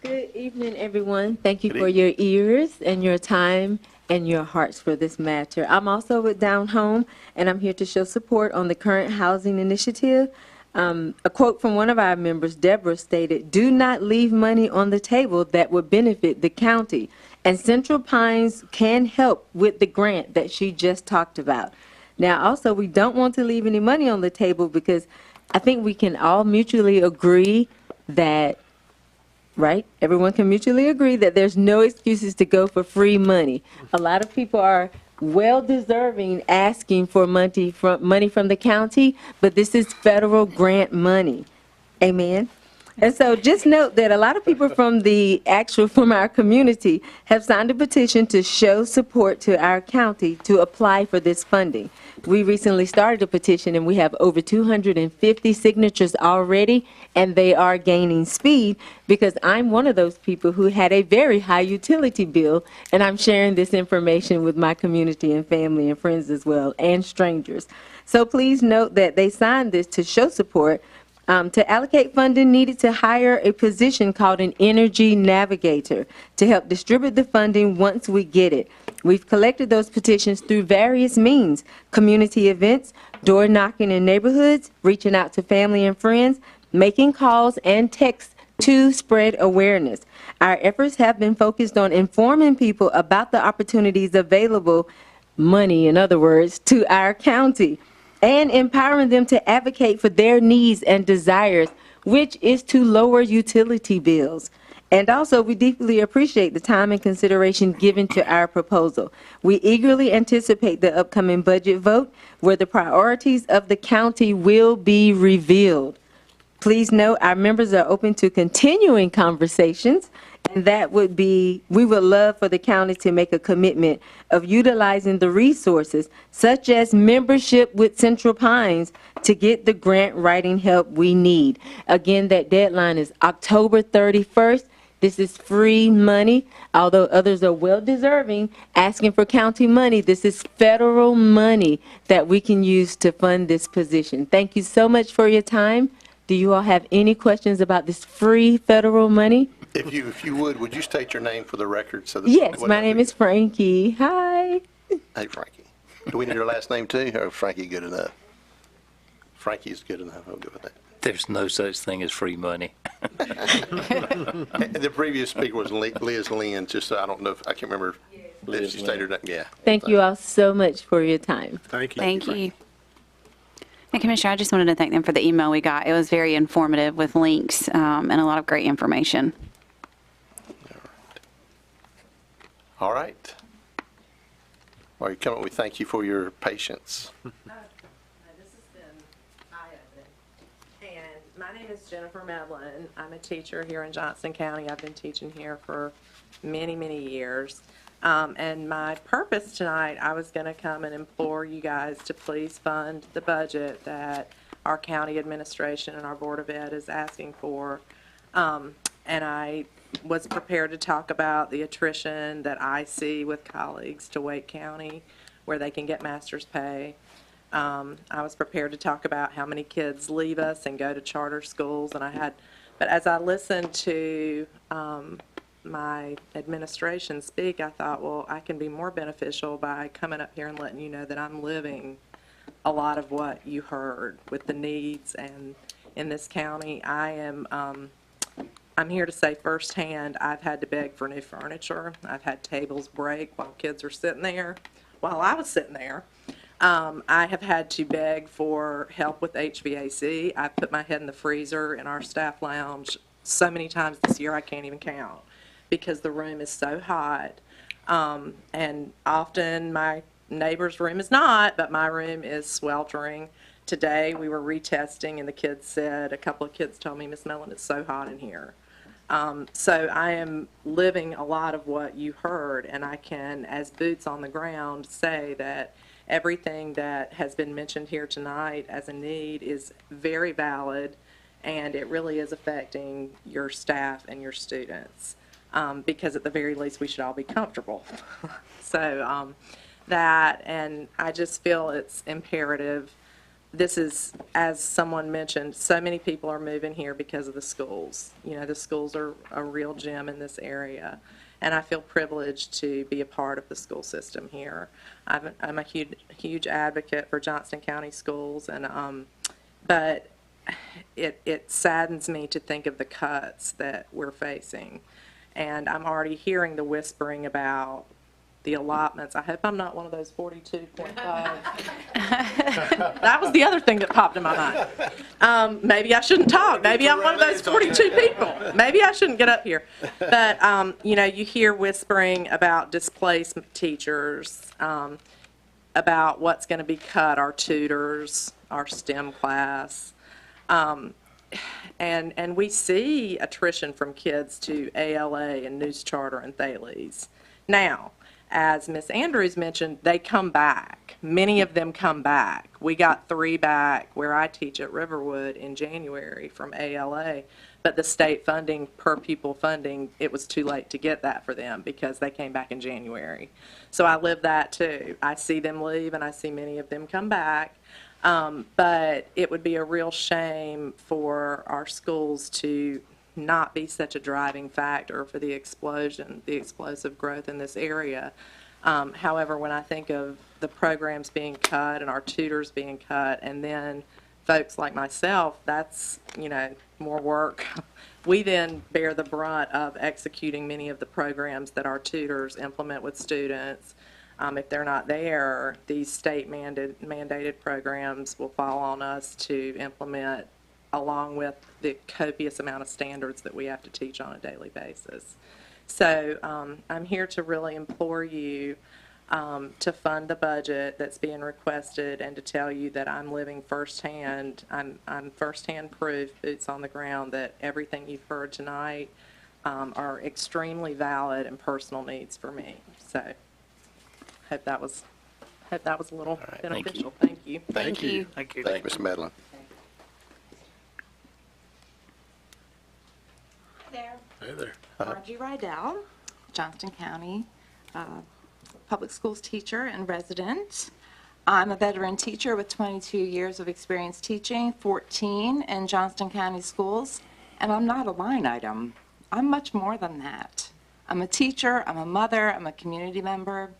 Good evening, everyone. Thank you Good for your ears and your time and your hearts for this matter. I'm also with Down Home, and I'm here to show support on the current housing initiative. A quote from one of our members, Deborah, stated, "Do not leave money on the table that would benefit the county." And Central Pines can help with the grant that she just talked about. Now, also, we don't want to leave any money on the table because I think we can all mutually agree that, right? Everyone can mutually agree that there's no excuses to go for free money. A lot of people are well-deserving asking for money from the county, but this is federal grant money. Amen? And so just note that a lot of people from our community have signed a petition to show support to our county to apply for this funding. We recently started a petition and we have over 250 signatures already, and they are gaining speed because I'm one of those people who had a very high utility bill, and I'm sharing this information with my community and family and friends as well, and strangers. So please note that they signed this to show support. To allocate funding needed to hire a position called an energy navigator to help distribute the funding once we get it. We've collected those petitions through various means: community events, door knocking in neighborhoods, reaching out to family and friends, making calls and texts to spread awareness. Our efforts have been focused on informing people about the opportunities available, money in other words, to our county, and empowering them to advocate for their needs and desires, which is to lower utility bills. And also, we deeply appreciate the time and consideration given to our proposal. We eagerly anticipate the upcoming budget vote, where the priorities of the county will be revealed. Please note, our members are open to continuing conversations, and that would be, we would love for the county to make a commitment of utilizing the resources, such as membership with Central Pines, to get the grant writing help we need. Again, that deadline is October 31st. This is free money, although others are well-deserving asking for county money. This is federal money that we can use to fund this position. Thank you so much for your time. Do you all have any questions about this free federal money? If you would you state your name for the record? So that Yes, my name is Frankie. Hi. Hey, Frankie. Do we need your last name too, or is Frankie good enough? Frankie's good enough. I'll go with that. There's no such thing as free money. The previous speaker was Liz Lynn, just so I don't know if, I can't remember if she stated that, yeah. Thank you all so much for your time. Thank you. Thank you. And Commissioner, I just wanted to thank them for the email we got. It was very informative with links and a lot of great information. All right. While you're coming, we thank you for your patience. This has been eye-opening. And my name is Jennifer Medlin. I'm a teacher here in Johnston County. I've been teaching here for many, many years. And my purpose tonight, I was going to come and implore you guys to please fund the budget that our county administration and our Board of Ed is asking for. And I was prepared to talk about the attrition that I see with colleagues to Wake County, where they can get master's pay. I was prepared to talk about how many kids leave us and go to charter schools, but as I listened to my administration speak, I thought, well, I can be more beneficial by coming up here and letting you know that I'm living a lot of what you heard with the needs. And in this county, I'm here to say firsthand, I've had to beg for new furniture. I've had tables break while kids are sitting there, while I was sitting there. I have had to beg for help with HVAC. I've put my head in the freezer in our staff lounge so many times this year I can't even count, because the room is so hot. And often my neighbor's room is not, but my room is sweltering. Today we were retesting, and the kids said, a couple of kids told me, Miss Mellon, it's so hot in here. So I am living a lot of what you heard, and I can, as boots on the ground, say that everything that has been mentioned here tonight as a need is very valid, and it really is affecting your staff and your students, because at the very least we should all be comfortable. So that, and I just feel it's imperative. This is, as someone mentioned, so many people are moving here because of the schools. You know, the schools are a real gem in this area, and I feel privileged to be a part of the school system here. I'm a huge advocate for Johnston County schools, and but it saddens me to think of the cuts that we're facing, and I'm already hearing the whispering about the allotments. I hope I'm not one of those 42.5. That was the other thing that popped in my mind. Maybe I shouldn't talk. Maybe I'm one of those 42 people. Maybe I shouldn't get up here. But, you know, you hear whispering about displaced teachers, about what's going to be cut, our tutors, our STEM class. And we see attrition from kids to ALA and News Charter and Thales. Now, as Ms. Andrews mentioned, they come back. Many of them come back. We got 3 back where I teach at Riverwood in January from ALA, but the state funding, per pupil funding, it was too late to get that for them because they came back in January. So I live that too. I see them leave and I see many of them come back. But it would be a real shame for our schools to not be such a driving factor for the explosive growth in this area. However, when I think of the programs being cut and our tutors being cut, and then folks like myself, that's, more work. We then bear the brunt of executing many of the programs that our tutors implement with students. If they're not there, these state mandated programs will fall on us to implement, along with the copious amount of standards that we have to teach on a daily basis. So I'm here to really implore you to fund the budget that's being requested, and to tell you that I'm living firsthand. I'm firsthand proof, boots on the ground, that everything you've heard tonight are extremely valid and personal needs for me. So hope that was a little beneficial. Thank you. Thank you. Thank you. Thank you, Ms. Medlin. There. Hey there. Margie Rydell, Johnston County Public Schools teacher and resident. I'm a veteran teacher with 22 years of experience teaching, 14 in Johnston County schools, and I'm not a line item. I'm much more than that. I'm a teacher, I'm a mother, I'm a community member.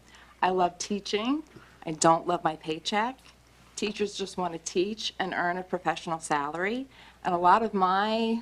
I love teaching. I don't love my paycheck. Teachers just want to teach and earn a professional salary, and a lot of my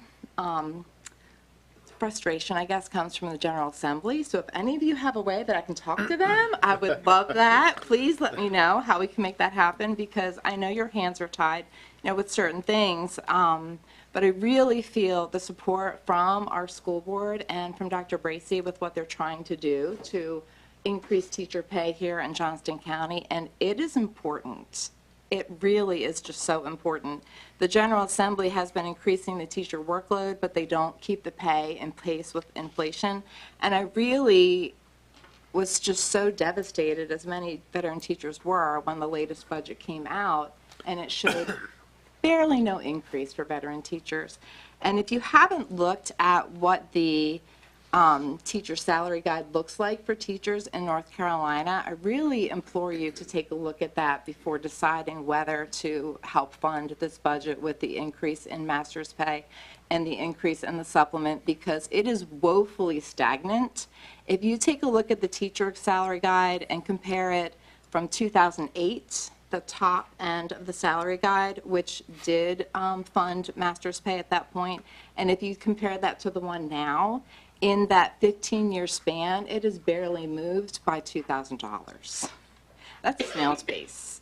frustration, I guess, comes from the General Assembly. So if any of you have a way that I can talk to them, I would love that. Please let me know how we can make that happen, because I know your hands are tied, with certain things. But I really feel the support from our school board and from Dr. Bracey with what they're trying to do to increase teacher pay here in Johnston County, and it is important. It really is just so important. The General Assembly has been increasing the teacher workload, but they don't keep the pay in pace with inflation. And I really was just so devastated, as many veteran teachers were, when the latest budget came out, and it showed barely no increase for veteran teachers. And if you haven't looked at what the teacher salary guide looks like for teachers in North Carolina, I really implore you to take a look at that before deciding whether to help fund this budget with the increase in master's pay and the increase in the supplement, because it is woefully stagnant. If you take a look at the teacher salary guide and compare it from 2008, the top end of the salary guide, which did fund master's pay at that point, and if you compare that to the one now, in that 15-year span, it has barely moved by $2,000. That's a snail's pace.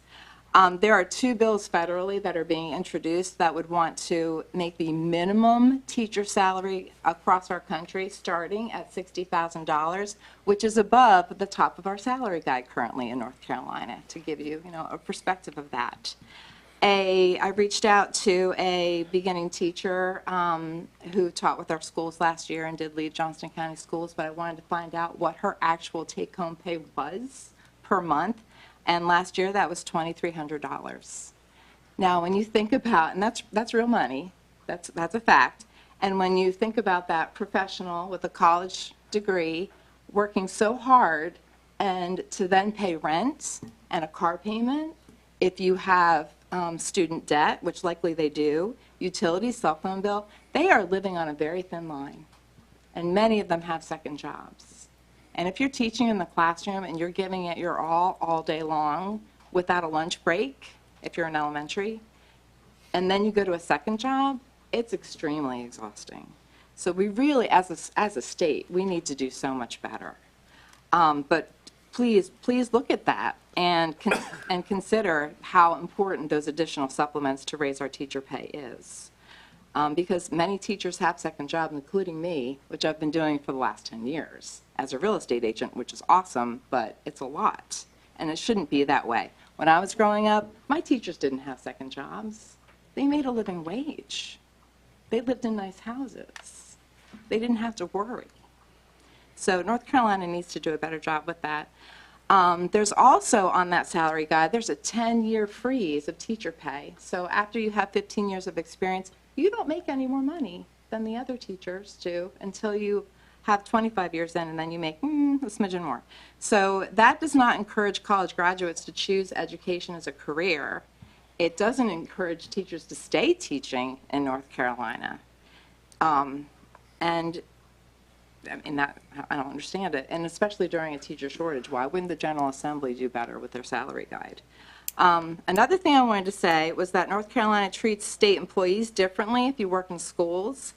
There are two bills federally that are being introduced that would want to make the minimum teacher salary across our country starting at $60,000, which is above the top of our salary guide currently in North Carolina, to give you, a perspective of that. I reached out to a beginning teacher who taught with our schools last year and did lead Johnston County schools, but I wanted to find out what her actual take-home pay was per month, and last year that was $2,300. Now, when you think about, and that's real money, that's a fact, and when you think about that professional with a college degree working so hard and to then pay rent and a car payment, if you have student debt, which likely they do, utilities, cell phone bill, they are living on a very thin line. And many of them have second jobs. And if you're teaching in the classroom and you're giving it your all day long without a lunch break, if you're in elementary, and then you go to a second job, it's extremely exhausting. So we really, as a state, we need to do so much better. But please look at that and consider how important those additional supplements to raise our teacher pay is. Because many teachers have second jobs, including me, which I've been doing for the last 10 years as a real estate agent, which is awesome, but it's a lot. And it shouldn't be that way. When I was growing up, my teachers didn't have second jobs. They made a living wage. They lived in nice houses. They didn't have to worry. So North Carolina needs to do a better job with that. There's also on that salary guide, there's a 10-year freeze of teacher pay. So after you have 15 years of experience, you don't make any more money than the other teachers do until you have 25 years in, and then you make a smidgen more. So that does not encourage college graduates to choose education as a career. It doesn't encourage teachers to stay teaching in North Carolina. And I mean, I don't understand it. And especially during a teacher shortage, why wouldn't the General Assembly do better with their salary guide? Another thing I wanted to say was that North Carolina treats state employees differently if you work in schools.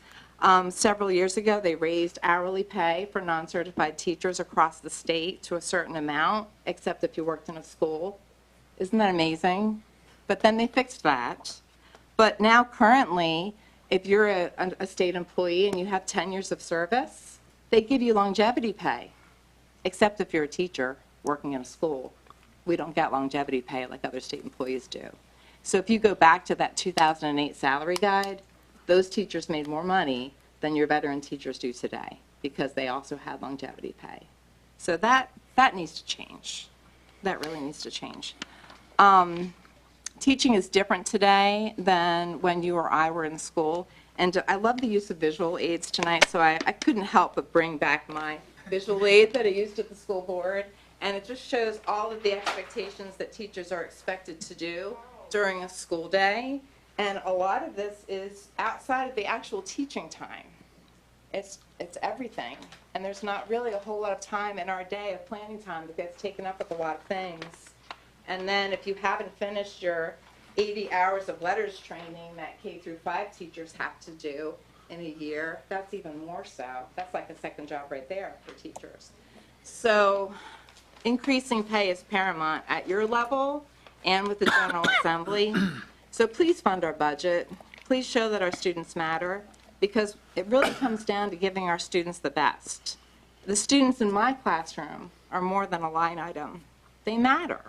Several years ago, they raised hourly pay for non-certified teachers across the state to a certain amount, except if you worked in a school. Isn't that amazing? But then they fixed that. But now currently, if you're a state employee and you have 10 years of service, they give you longevity pay, except if you're a teacher working in a school. We don't get longevity pay like other state employees do. So if you go back to that 2008 salary guide, those teachers made more money than your veteran teachers do today because they also had longevity pay. So that needs to change. That really needs to change. Teaching is different today than when you or I were in school. And I love the use of visual aids tonight, so I couldn't help but bring back my visual aid that I used at the school board. And it just shows all of the expectations that teachers are expected to do during a school day. And a lot of this is outside of the actual teaching time. It's everything. And there's not really a whole lot of time in our day of planning time that gets taken up with a lot of things. And then if you haven't finished your 80 hours of letters training that K through 5 teachers have to do in a year, that's even more so. That's like a second job right there for teachers. So increasing pay is paramount at your level and with the General Assembly. So please fund our budget. Please show that our students matter, because it really comes down to giving our students the best. The students in my classroom are more than a line item. They matter.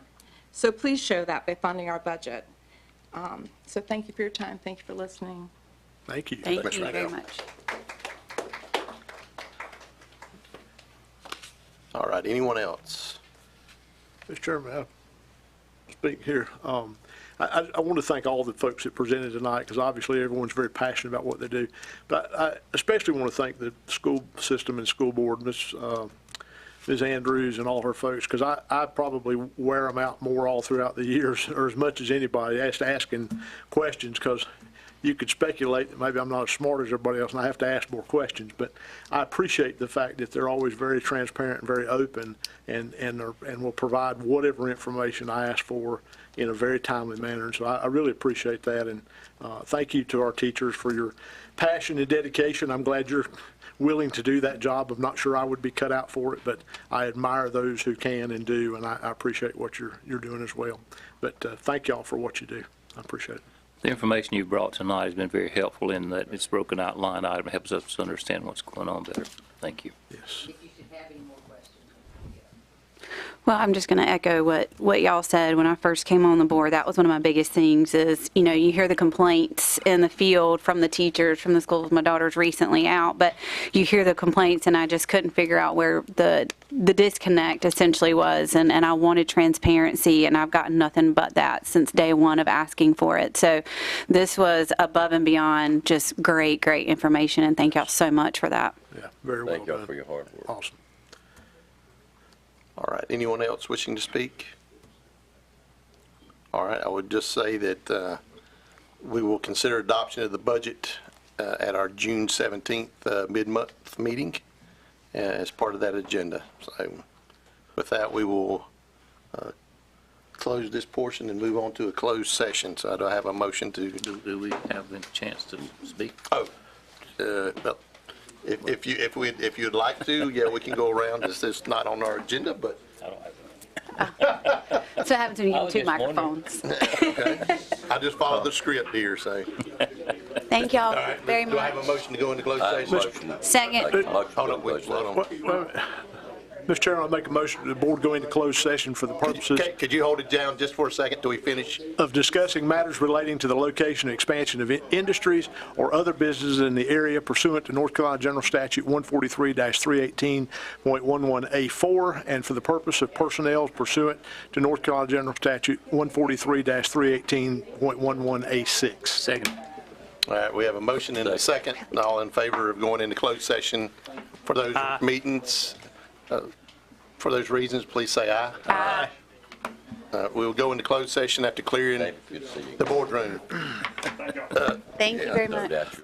So please show that by funding our budget. So thank you for your time. Thank you for listening. Thank you. Thank you very much. All right, anyone else? Mr. Chairman, I'll speak here. I want to thank all the folks that presented tonight, because obviously everyone's very passionate about what they do. But I especially want to thank the school system and school board, Ms. Andrews and all her folks, because I probably wear them out more all throughout the years, or as much as anybody, asking questions, because you could speculate that maybe I'm not as smart as everybody else and I have to ask more questions. But I appreciate the fact that they're always very transparent and very open, and will provide whatever information I ask for in a very timely manner. And so I really appreciate that. And thank you to our teachers for your passion and dedication. I'm glad you're willing to do that job. I'm not sure I would be cut out for it, but I admire those who can and do, and I appreciate what you're doing as well. But thank y'all for what you do. I appreciate it. The information you brought tonight has been very helpful in that it's broken out line item. It helps us understand what's going on better. Thank you. Yes. Well, I'm just going to echo what y'all said when I first came on the board. That was one of my biggest things is, you hear the complaints in the field from the teachers, from the schools. My daughter's recently out, but you hear the complaints, and I just couldn't figure out where the disconnect essentially was, and I wanted transparency, and I've gotten nothing but that since day one of asking for it. So this was above and beyond just great information, and thank y'all so much for that. Yeah, very well Thank y'all done. for your hard work. Awesome. All right, anyone else wishing to speak? All right, I would just say that we will consider adoption of the budget at our June 17th mid-month meeting as part of that agenda. So with that, we will close this portion and move on to a closed session. So do I have a motion to? Do we have the chance to speak? Oh, well, if you'd like to, yeah, we can go around. It's not on our agenda, but. I don't have That's what happens when you I have was two just wondering. microphones. Okay. I just followed the script here, so. Thank y'all All right, very do I have a much. motion to go into closed session? Second. Hold on, wait, hold on. Mr. Chairman, I make a motion that the board go into closed session for the purposes Okay, could you hold it down just for a second till we finish? of discussing matters relating to the location and expansion of industries or other businesses in the area pursuant to North Carolina General Statute 143-318.11A4, and for the purpose of personnel pursuant to North Carolina General Statute 143-318.11A6. Second. All right, we have a motion and a second. All in favor of going into closed session for those meetings? For those reasons, please say aye. Aye. We will go into closed session after clearing David, good to see you. the boardroom. Thank you very No much. doubt.